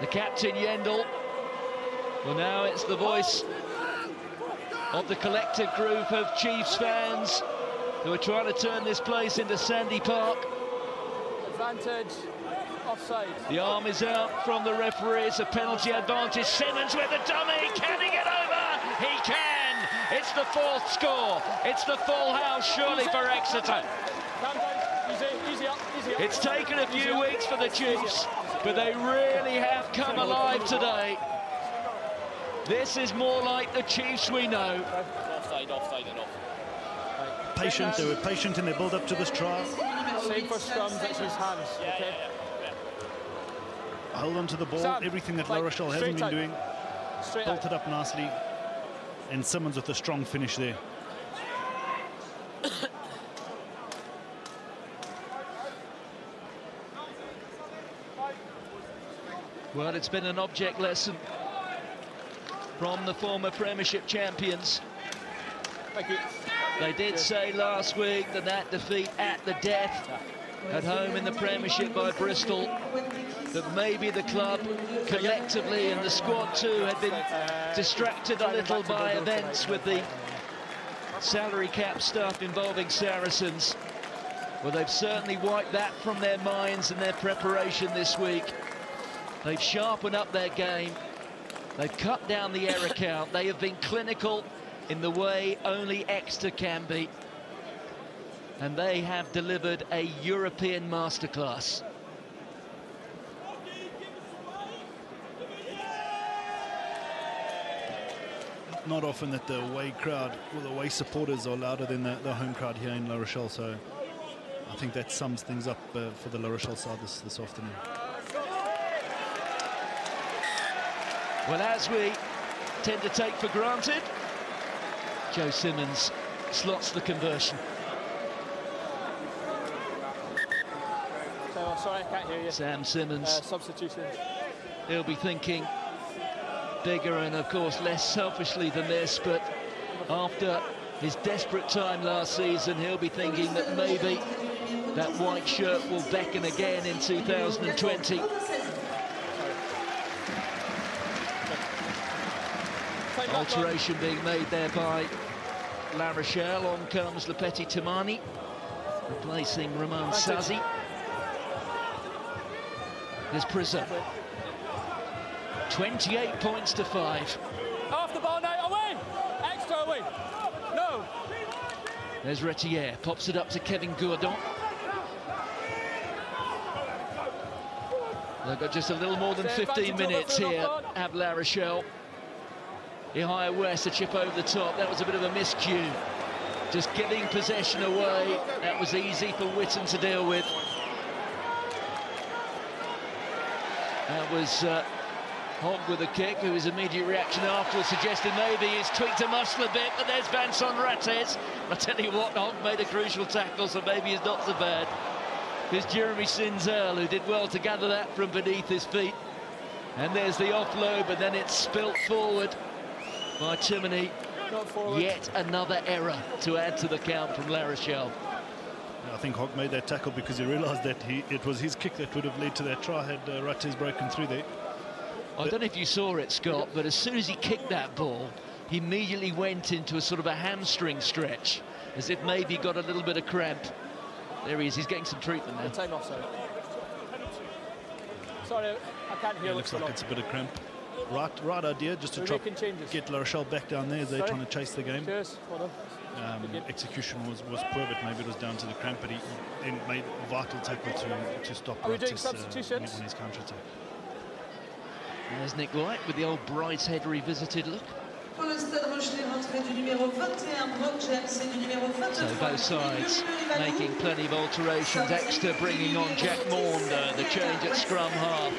Speaker 1: The captain, Yendall. Well, now it's the voice of the collective group of Chiefs fans who are trying to turn this place into Sandy Park.
Speaker 2: Advantage. Offside.
Speaker 1: The arm is out from the referee. It's a penalty advantage. Simmons with the dummy. Can he get over? He can. It's the 4th score. It's the full house, surely, for Exeter.
Speaker 2: Easy up.
Speaker 1: It's taken a few weeks for the Chiefs, but they really have come alive today. This is more like the Chiefs we know.
Speaker 2: Offside and off.
Speaker 3: Patient. They were patient in their build-up to this try.
Speaker 2: Same for scrums. It's his hands. Okay.
Speaker 3: Hold on to the ball,
Speaker 2: Sam,
Speaker 3: everything that La Rochelle hasn't been doing. Built it up nicely, and Simmons with a strong finish there.
Speaker 1: Well, it's been an object lesson from the former Premiership champions.
Speaker 2: Thank you.
Speaker 1: They did say last week that that defeat at the death at home in the Premiership by Bristol, that maybe the club collectively and the squad too had been distracted a little by events with the salary cap stuff involving Saracens. Well, they've certainly wiped that from their minds in their preparation this week. They've sharpened up their game. They've cut down the error count. They have been clinical in the way only Exeter can be. And they have delivered a European masterclass.
Speaker 3: Not often that the away crowd or the away supporters are louder than the home crowd here in La Rochelle, so I think that sums things up for the La Rochelle side this afternoon.
Speaker 1: Well, as we tend to take for granted, Joe Simmons slots the conversion.
Speaker 2: So, sorry, I can't hear you.
Speaker 1: Sam Simmons.
Speaker 2: Substitution.
Speaker 1: He'll be thinking bigger and, of course, less selfishly than this, but after his desperate time last season, he'll be thinking that maybe that white shirt will beckon again in 2020. Alteration being made there by La Rochelle. On comes Le Petit Timani, replacing Romain Sazi. There's Prison. 28 points to 5.
Speaker 2: Off the ball now, away! Extra away! No!
Speaker 1: There's Retier, pops it up to Kevin Gourdon. They've got just a little more than 15 minutes here at La Rochelle. Ihaya West, a chip over the top. That was a bit of a miscue. Just giving possession away. That was easy for Witten to deal with. That was Hogg with a kick, whose immediate reaction afterwards suggested maybe he's tweaked a muscle a bit, but there's Vincent Rattez. I tell you what, Hogg made a crucial tackle, so maybe he's not so bad. Here's Jeremy Sinzel, who did well to gather that from beneath his feet. And there's the offload, but then it's spilt forward by Timony. Yet another error to add to the count from La Rochelle.
Speaker 3: I think Hogg made that tackle because he realised that it was his kick that would have led to that try had Rattez broken through there.
Speaker 1: I don't know if you saw it, Scott, but as soon as he kicked that ball, he immediately went into a sort of a hamstring stretch, as if maybe he got a little bit of cramp. There he is, he's getting some treatment now.
Speaker 2: Time off, sorry. Sorry, I can't hear.
Speaker 3: Yeah, looks like it's a bit of cramp. Right idea, just to try get La Rochelle back down there as they're trying to chase the game.
Speaker 2: Cheers. Well done.
Speaker 3: Execution was poor, but maybe it was down to the cramp, but he then made a vital tackle to stop Rattez on his counter-attack.
Speaker 1: There's Nick White with the old Bride's Head revisited look. So both sides making plenty of alterations. Exeter bringing on Jack Maunder, the change at scrum half.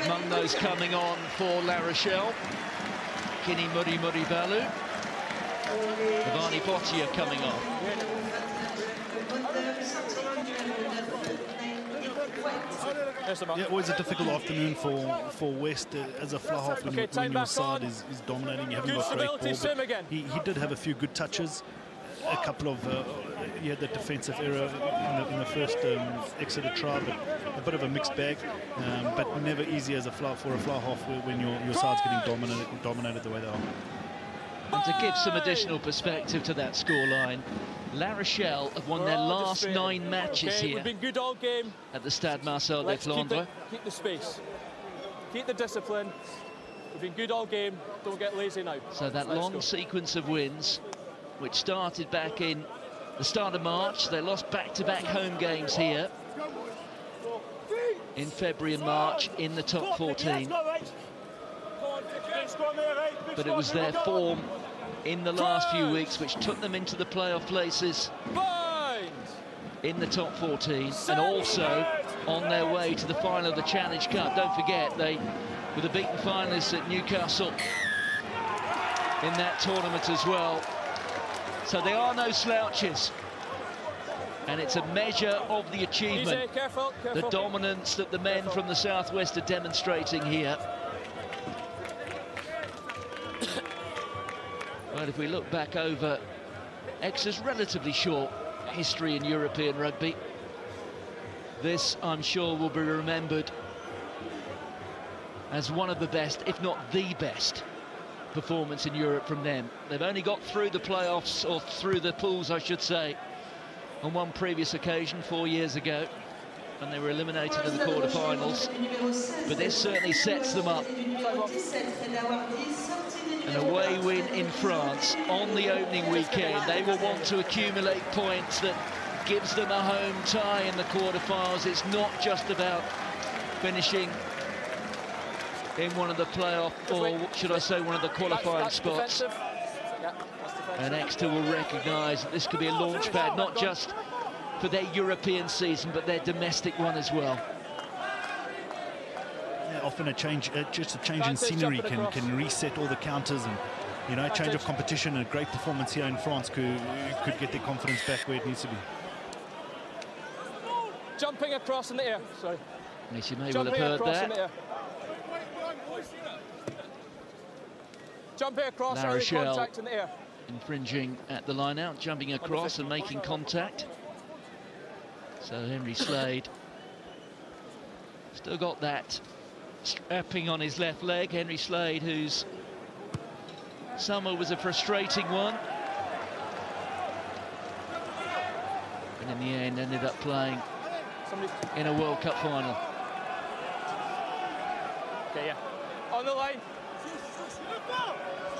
Speaker 1: Among those coming on for La Rochelle, Kini Muribalu, Ivani Potier coming on.
Speaker 3: Yeah, always a difficult afternoon for West as a fly half when your side is dominating. You haven't got great ball, but he did have a few good touches. A couple of he had that defensive error in the first Exeter try, but a bit of a mixed bag. But never easy as a fly half when your side's getting dominated the way they are.
Speaker 1: And to give some additional perspective to that scoreline, La Rochelle have won their last 9 matches here.
Speaker 2: We've been good all game
Speaker 1: at the Stade Marcel de Flandre.
Speaker 2: Keep the space, keep the discipline. We've been good all game. Don't get lazy now.
Speaker 1: So that long sequence of wins, which started back in the start of March, they lost back-to-back home games here in February and March in the top 14. But it was their form in the last few weeks which took them into the playoff places in the top 14 and also on their way to the final of the Challenge Cup. Don't forget, they were the beaten finalists at Newcastle in that tournament as well. So they are no slouches. And it's a measure of the achievement, the dominance that the men from the southwest are demonstrating here. Well, if we look back over Exeter's relatively short history in European rugby, this, I'm sure, will be remembered as one of the best, if not the best, performance in Europe from them. They've only got through the playoffs, or through the pools, I should say, on one previous occasion 4 years ago, when they were eliminated in the quarterfinals. But this certainly sets them up. An away win in France on the opening weekend. They will want to accumulate points that gives them a home tie in the quarterfinals. It's not just about finishing in one of the playoff, or should I say one of the qualifying spots. And Exeter will recognise that this could be a launch pad, not just for their European season, but their domestic one as well.
Speaker 3: Yeah, often a change, just a change in scenery can reset all the counters, and you know, a change of competition. A great performance here in France could get their confidence back where it needs to be.
Speaker 2: Jumping across in the air. Sorry.
Speaker 1: Yes, you may well have heard that.
Speaker 2: Jumping across,
Speaker 1: La Rochelle
Speaker 2: contact in the air.
Speaker 1: infringing at the line-out, jumping across and making contact. So Henry Slade still got that strapping on his left leg. Henry Slade, whose summer was a frustrating one, and in the end ended up playing in a World Cup final.
Speaker 2: Okay, yeah. On the line.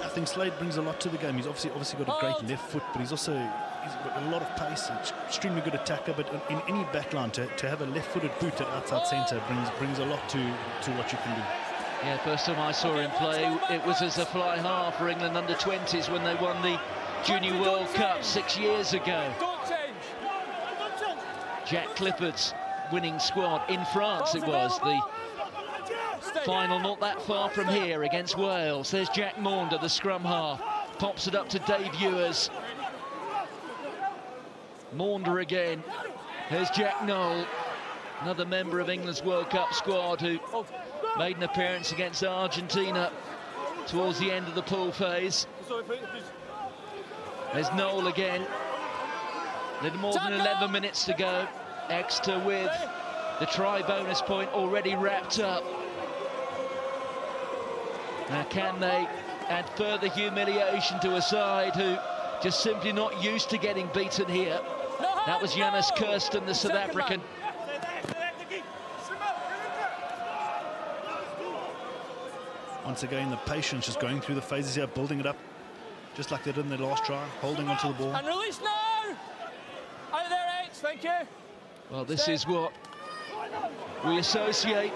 Speaker 3: I think Slade brings a lot to the game. He's obviously got a great left foot, but he's got a lot of pace. Extremely good attacker, but in any backline to have a left-footed boot at outside centre brings a lot to what you can do.
Speaker 1: Yeah, first time I saw him play, it was as a fly half for England under-20s when they won the Junior World Cup 6 years ago.
Speaker 2: Don't change.
Speaker 1: Jack Clifford's winning squad in France. It was the final not that far from here against Wales. There's Jack Maunder, the scrum half, pops it up to Dave Ewers. Maunder again. Here's Jack Noel, another member of England's World Cup squad who made an appearance against Argentina towards the end of the pool phase. There's Noel again. Little more than 11 minutes to go. Exeter with the try bonus point already wrapped up. Now, can they add further humiliation to a side who just simply not used to getting beaten here? That was Janus Kirsten, the South African.
Speaker 3: Once again, the patience just going through the phases here, building it up, just like they did in their last try, holding onto the ball.
Speaker 2: And release now! Out of there, X, thank you.
Speaker 1: Well, this is what we associate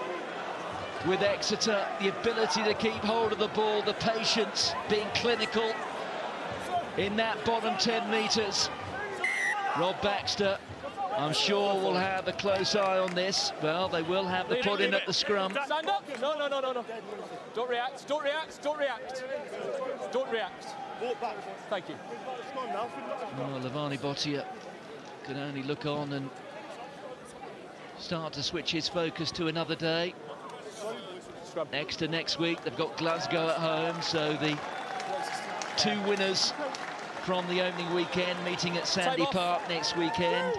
Speaker 1: with Exeter, the ability to keep hold of the ball, the patience, being clinical in that bottom 10 metres. Rob Baxter, I'm sure, will have a close eye on this. Well, they will have the put in at the scrum.
Speaker 2: Stand up. No. Don't react. Don't react. Thank you.
Speaker 1: Well, Lavani Bottia can only look on and start to switch his focus to another day. Exeter next week, they've got Glasgow at home, so the two winners from the opening weekend meeting at Sandy Park next weekend.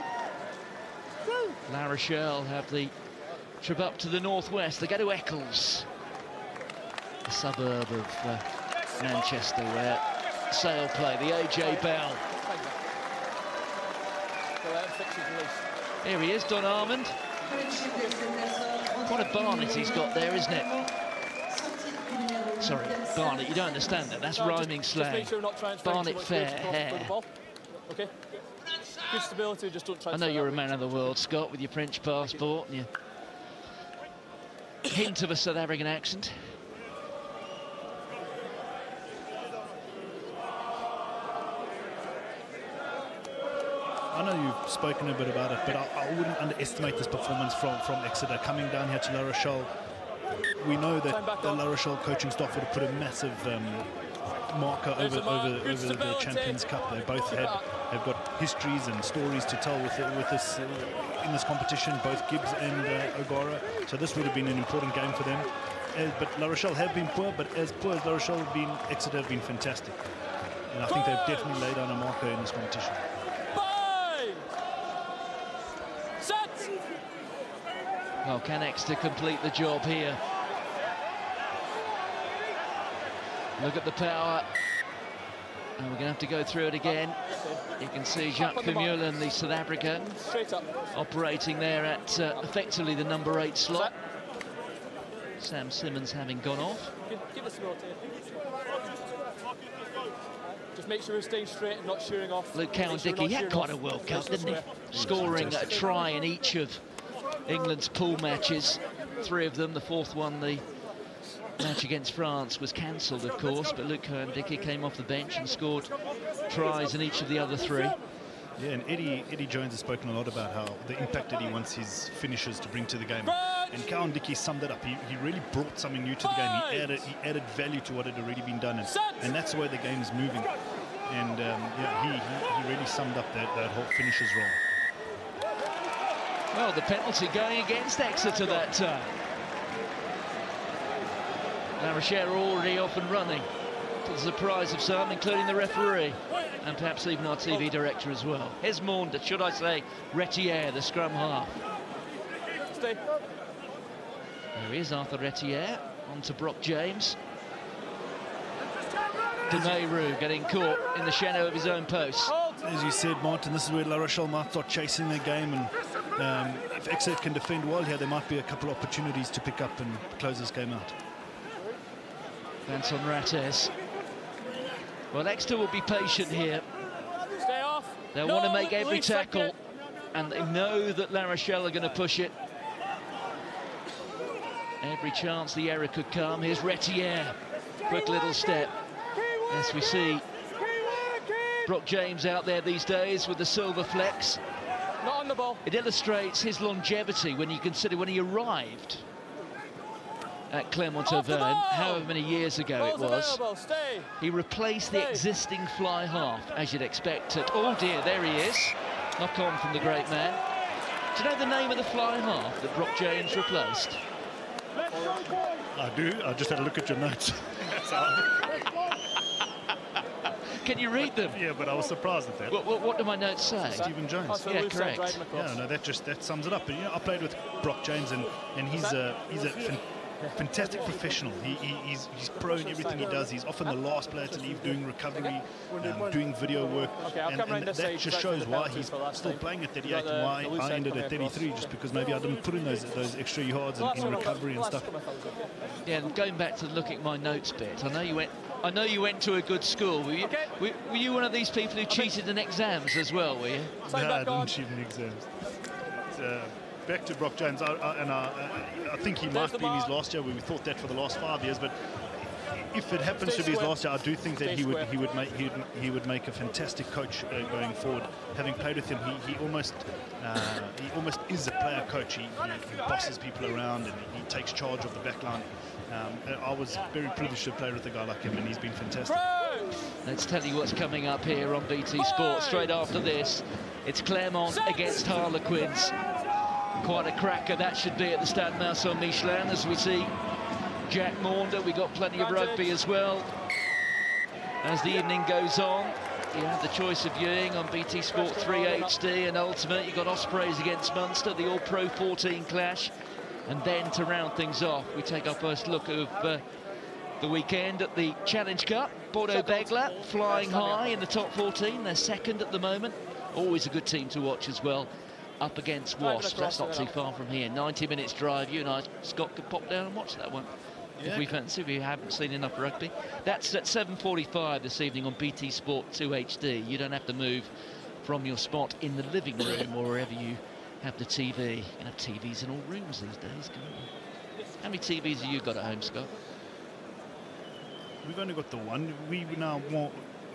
Speaker 1: La Rochelle have the trip up to the northwest. They go to Eccles, a suburb of Manchester, where Sale play, the AJ Bell. Here he is, Don Armand. What a Barnet he's got there, isn't it? Sorry, Barnet, you don't understand that. That's rhyming slang. Barnet fair hair.
Speaker 2: Okay. Good stability, just don't try.
Speaker 1: I know you're a man of the world, Scott, with your French passport and your hint of a South African accent.
Speaker 3: I know you've spoken a bit about it, but I wouldn't underestimate this performance from Exeter. Coming down here to La Rochelle, we know that the La Rochelle coaching staff would have put a massive marker over the Champions Cup. They both have got histories and stories to tell with this in this competition, both Gibbs and O'Gara. So this would have been an important game for them. But La Rochelle have been poor, but as poor as La Rochelle have been, Exeter have been fantastic. And I think they've definitely laid down a marker in this competition.
Speaker 1: Well, can Exeter complete the job here? Look at the power. And we're going to have to go through it again. You can see Jacques Vermeulen, the South African, operating there at effectively the number 8 slot. Sam Simmons having gone off.
Speaker 2: Give us a rotate. Just make sure we're staying straight and not shearing off.
Speaker 1: Luke Cowan-Dickie had quite a World Cup, didn't he? Scoring a try in each of England's pool matches, 3 of them. The 4th one, the match against France, was cancelled, of course, but Luke Cowan-Dickie came off the bench and scored tries in each of the other 3.
Speaker 3: Yeah, and Eddie Jones has spoken a lot about how the impact that he wants his finishers to bring to the game. And Cowan-Dickie summed it up. He really brought something new to the game. He added value to what had already been done, and that's the way the game is moving. And yeah, he really summed up that whole finishers role.
Speaker 1: Well, the penalty going against Exeter that time. La Rochelle already off and running. to the surprise of some, including the referee, and perhaps even our TV director as well. Here's Maunda, should I say, Retier, the scrum half.
Speaker 2: Stay.
Speaker 1: There he is, Arthur Retier, on to Brock James. Maryjo getting caught in the shadow of his own post.
Speaker 3: As you said, Martin, this is where La Rochelle might start chasing their game, and if Exeter can defend well here, there might be a couple of opportunities to pick up and close this game out.
Speaker 1: Vincent Rates. Well, Exeter will be patient here.
Speaker 2: Stay off.
Speaker 1: They'll want to make every tackle, and they know that La Rochelle are going to push it. Every chance the error could come. Here's Retier. Quick little step. As we see Brock James out there these days with the silver flex.
Speaker 2: Not on the ball.
Speaker 1: It illustrates his longevity when you consider when he arrived at Clermont-Auvergne, however many years ago it was. He replaced the existing fly half, as you'd expect. Oh dear, there he is. Knock on from the great man. Do you know the name of the fly half that Brock James replaced?
Speaker 3: I do. I just had a look at your notes.
Speaker 1: Can you read them?
Speaker 3: Yeah, but I was surprised at that.
Speaker 1: What do my notes say?
Speaker 3: Stephen Jones.
Speaker 1: Yeah, correct.
Speaker 3: Yeah, no, that sums it up. But you know, I played with Brock James, and he's a fantastic professional. He's pro in everything he does. He's often the last player to leave, doing recovery, doing video work, and that just shows why he's still playing at 38 and why I ended at 33, just because maybe I didn't put in those extra yards in recovery and stuff.
Speaker 1: Yeah, and going back to looking at my notes bit, I know you went to a good school. Were you one of these people who cheated in exams as well, were you?
Speaker 3: No, I didn't cheat in exams. Back to Brock James, I think he might be in his last year. We thought that for the last 5 years, but if it happens to be his last year, I do think that he would make a fantastic coach going forward. Having played with him, he almost is a player coach. He bosses people around and he takes charge of the back line. I was very privileged to play with a guy like him, and he's been fantastic.
Speaker 1: Let's tell you what's coming up here on BT Sport straight after this. It's Clermont against Harlequins. Quite a cracker that should be at the Stade Marcel Michelin, as we see Jack Maunda. We got plenty of rugby as well. As the evening goes on, you have the choice of viewing on BT Sport 3 HD and Ultimate. You've got Ospreys against Munster, the All-Pro 14 clash. And then to round things off, we take our first look of the weekend at the Challenge Cup. Bordeaux-Bègles flying high in the top 14. They're second at the moment. Always a good team to watch as well. Up against Wasps. That's not too far from here. 90 minutes drive. You and I, Scott, could pop down and watch that one. Yeah. If we fancy, if you haven't seen enough rugby. That's at 7:45 this evening on BT Sport 2 HD. You don't have to move from your spot in the living room or wherever you have the TV. You can have TVs in all rooms these days, can't you? How many TVs have you got at home, Scott?
Speaker 3: We've only got the one.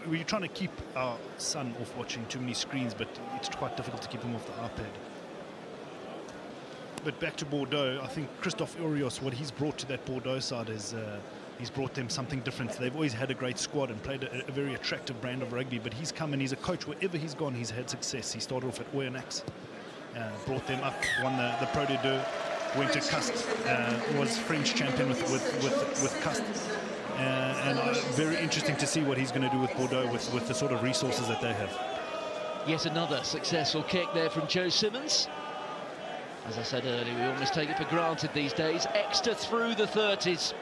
Speaker 3: We're trying to keep our son off watching too many screens, but it's quite difficult to keep him off the iPad. But back to Bordeaux, I think Christophe Urios, what he's brought to that Bordeaux side is he's brought them something different. They've always had a great squad and played a very attractive brand of rugby, but he's come and he's a coach. Wherever he's gone, he's had success. He started off at Oyonnax, brought them up, won the Pro de Deux, went to Cust, was French champion with Cust. And very interesting to see what he's going to do with Bordeaux with the sort of resources that they have.
Speaker 1: Yet another successful kick there from Maryjo Simmons. As I said earlier, we almost take it for granted these days. Exeter through the 30s.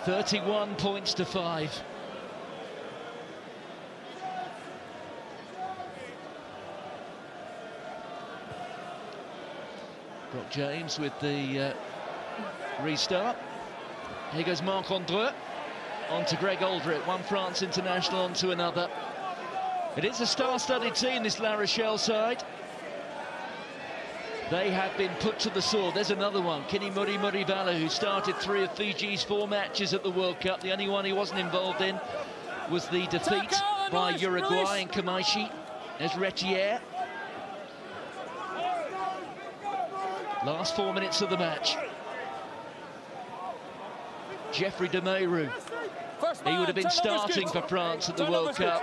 Speaker 1: 31 points to 5. Brock James with the restart. Here goes Marc-André, on to Greg Aldrit, one France international on to another. It is a star-studded team, this La Rochelle side. They have been put to the sword. There's another one, Kinimuri Muribala, who started 3 of Fiji's 4 matches at the World Cup. The only one he wasn't involved in was the defeat by Uruguay in Kamaishi. There's Retier. Last 4 minutes of the match. Jeffrey de Maryjo. He would have been starting for France at the World Cup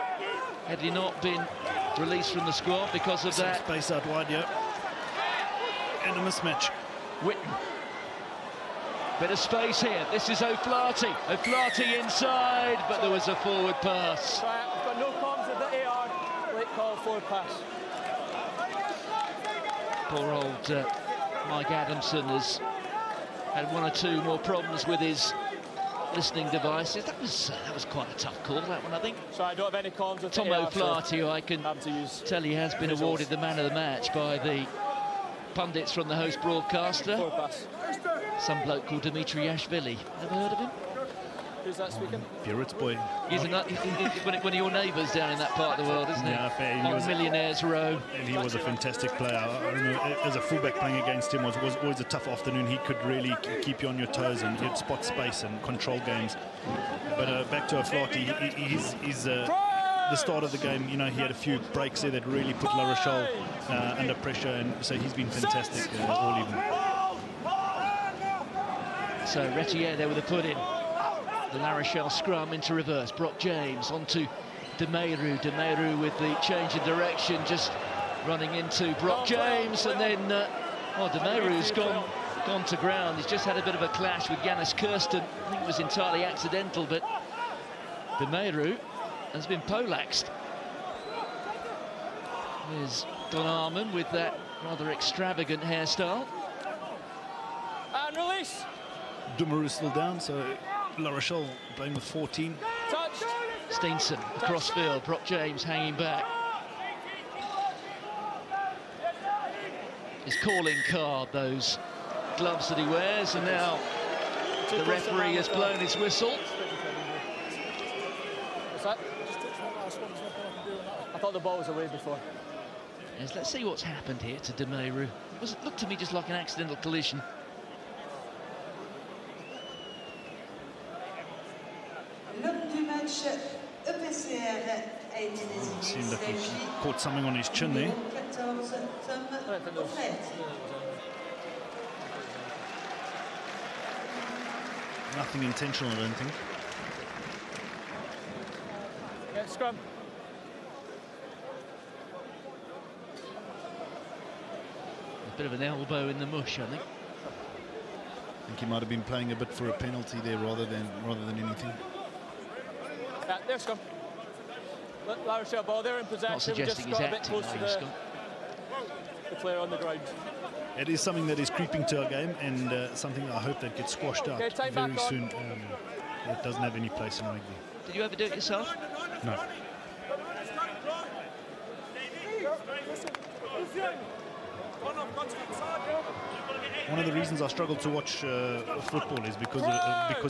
Speaker 1: had he not been released from the squad because of that.
Speaker 3: Space out wide, yeah. And a mismatch.
Speaker 1: Whitten. Bit of space here. This is O'Flaherty. O'Flaherty inside, but there was a forward pass.
Speaker 2: Right, I've got no comms with the AR. Late call, forward pass.
Speaker 1: Poor old Mike Adamson has had one or two more problems with his listening devices. That was quite a tough call, that one, I think.
Speaker 2: So I don't have any comms with
Speaker 1: Tom O'Flaherty, who I can tell you has been awarded the man of the match by the pundits from the host broadcaster. Some bloke called Dimitriashvili. Ever heard of him?
Speaker 2: Who's that speaking?
Speaker 3: Buret's boy.
Speaker 1: He's one of your neighbours down in that part of the world, isn't he?
Speaker 3: Yeah, fair.
Speaker 1: On Millionaires Row.
Speaker 3: And he was a fantastic player. I don't know, as a fullback playing against him was always a tough afternoon. He could really keep you on your toes and he'd spot space and control games. But back to O'Flaherty, he's the start of the game, you know, he had a few breaks there that really put La Rochelle under pressure, and so he's been fantastic all evening.
Speaker 1: So Retier there with a put-in. The La Rochelle scrum into reverse. Brock James onto De Meyrou. De Meyrou with the change in direction, just running into Brock James, and then De Meyrou's gone to ground. He's just had a bit of a clash with Yannis Kirsten. I think it was entirely accidental, but De Meyrou has been poleaxed. There's Don Arman with that rather extravagant hairstyle.
Speaker 2: And release.
Speaker 3: De Meyrou still down, so La Rochelle playing with 14.
Speaker 2: Touched.
Speaker 1: Steenson across field. Brock James hanging back. His calling card, those gloves that he wears, and now the referee has blown his whistle.
Speaker 2: What's that? I thought the ball was away before.
Speaker 1: Yes, let's see what's happened here to De Meyrou. It looked to me just like an accidental collision.
Speaker 3: Seemed like he caught something on his chin there. Nothing intentional, I don't think.
Speaker 2: Yeah, scrum.
Speaker 1: A bit of an elbow in the mush, I think.
Speaker 3: I think he might have been playing a bit for a penalty there rather than anything.
Speaker 2: Yeah, there's scrum. La Rochelle ball, they're in possession.
Speaker 1: Not suggesting he's acting,
Speaker 2: the player on the ground.
Speaker 3: It is something that is creeping to our game, and something that I hope that gets squashed out very soon. It doesn't have any place in rugby.
Speaker 1: Did you ever do it yourself?
Speaker 3: No. One of the reasons I struggle to watch football is because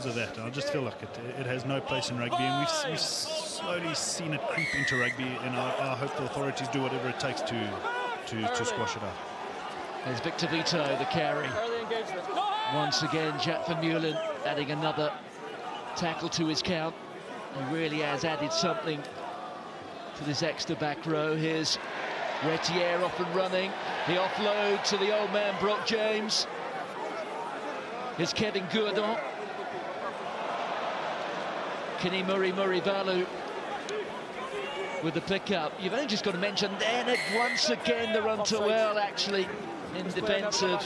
Speaker 3: of that. I just feel like it has no place in rugby, and we've slowly seen it creep into rugby, and I hope the authorities do whatever it takes to squash it out.
Speaker 1: There's Victor Vito, the carry. Once again, Jack Vermeulen adding another tackle to his count. He really has added something to this Exeter back row. Here's Retier off and running. The offload to the old man Brock James. Here's Kevin Gourdon. Kenny Murray Valu with the pickup. You've only just got to mention then once again the run to well, actually, in defence of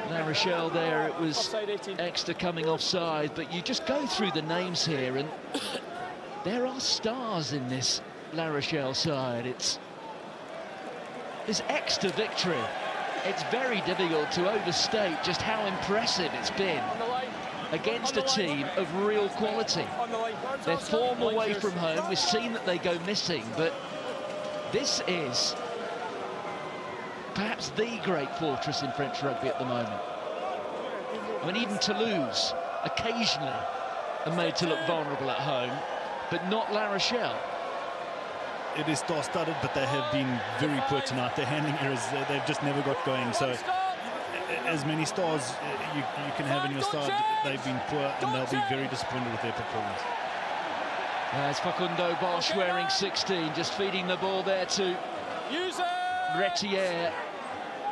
Speaker 1: La Rochelle there. It was Exeter coming offside, but you just go through the names here, and there are stars in this La Rochelle side. It's this Exeter victory. It's very difficult to overstate just how impressive it's been against a team of real quality. They're form away from home. We've seen that they go missing, but this is perhaps the great fortress in French rugby at the moment. I mean, even Toulouse occasionally are made to look vulnerable at home, but not La Rochelle.
Speaker 3: It is star-studded, but they have been very poor tonight. Their handling errors, they've just never got going. So as many stars you can have in your side, they've been poor, and they'll be very disappointed with their performance.
Speaker 1: There's Facundo Bosch wearing 16, just feeding the ball there to Retier.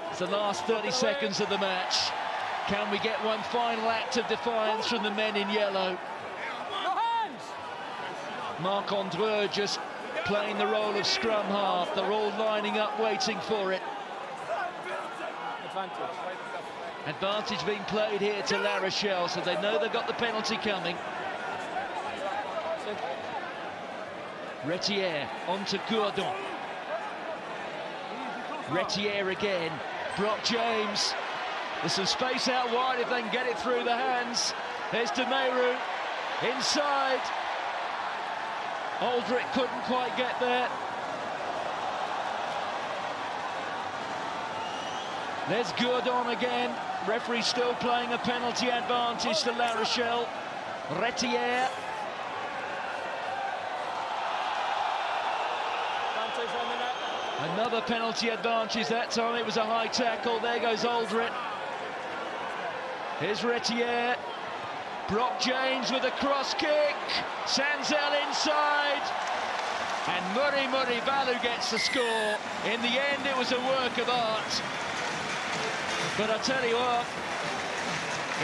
Speaker 1: It's the last 30 seconds of the match. Can we get one final act of defiance from the men in yellow? Marc Andreu just playing the role of scrum half. They're all lining up, waiting for it.
Speaker 2: Advantage.
Speaker 1: Advantage being played here to La Rochelle, so they know they've got the penalty coming. Retier onto Gourdon. Retier again. Brock James. There's some space out wide if they can get it through the hands. There's de Maryjo inside. Aldrich couldn't quite get there. There's Gourdon again. Referee still playing a penalty advantage to La Rochelle. Retier. Another penalty advantage. That time it was a high tackle. There goes Aldrich. Here's Retier. Brock James with a cross kick. Sanzel inside. And Maryjo Simmons gets the score. In the end, it was a work of art. But I tell you what,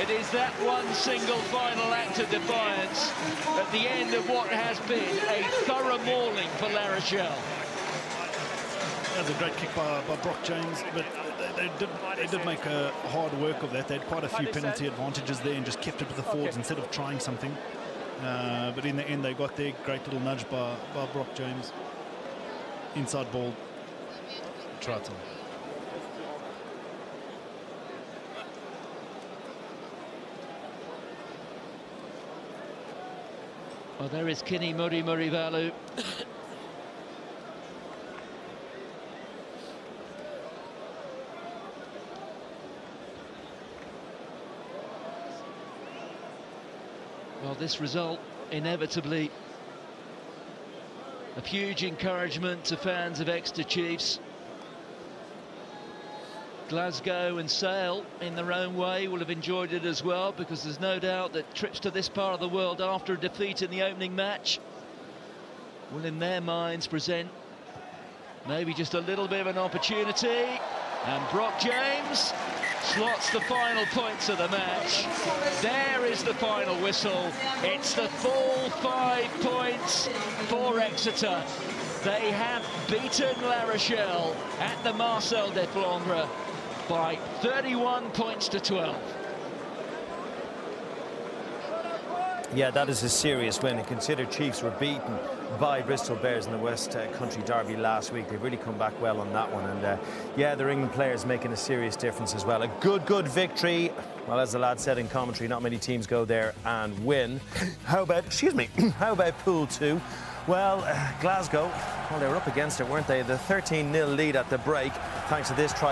Speaker 1: it is that one single final act of defiance at the end of what has been a thorough mauling for La Rochelle.
Speaker 3: That was a great kick by Brock James, but they did make a hard work of that. They had quite a few penalty advantages there and just kept it with the forwards instead of trying something. But in the end, they got their great little nudge by Brock James. Inside ball. Triton.
Speaker 1: Well, there is Kini Maryjo. Well, this result inevitably a huge encouragement to fans of Exeter Chiefs. Glasgow and Sale, in their own way, will have enjoyed it as well, because there's no doubt that trips to this part of the world after a defeat in the opening match will, in their minds, present maybe just a little bit of an opportunity. And Brock James slots the final points of the match. There is the final whistle. It's the full 5 points for Exeter. They have beaten La Rochelle at the Marcel de Flandre by 31 points to 12.
Speaker 6: Yeah, that is a serious win, and consider Chiefs were beaten by Bristol Bears in the West Country Derby last week. They've really come back well on that one, and yeah, their England players making a serious difference as well. A good victory. Well, as the lad said in commentary, not many teams go there and win. How about, excuse me, how about Pool 2? Well, Glasgow, well, they were up against it, weren't they? The 13-0 lead at the break, thanks to this try.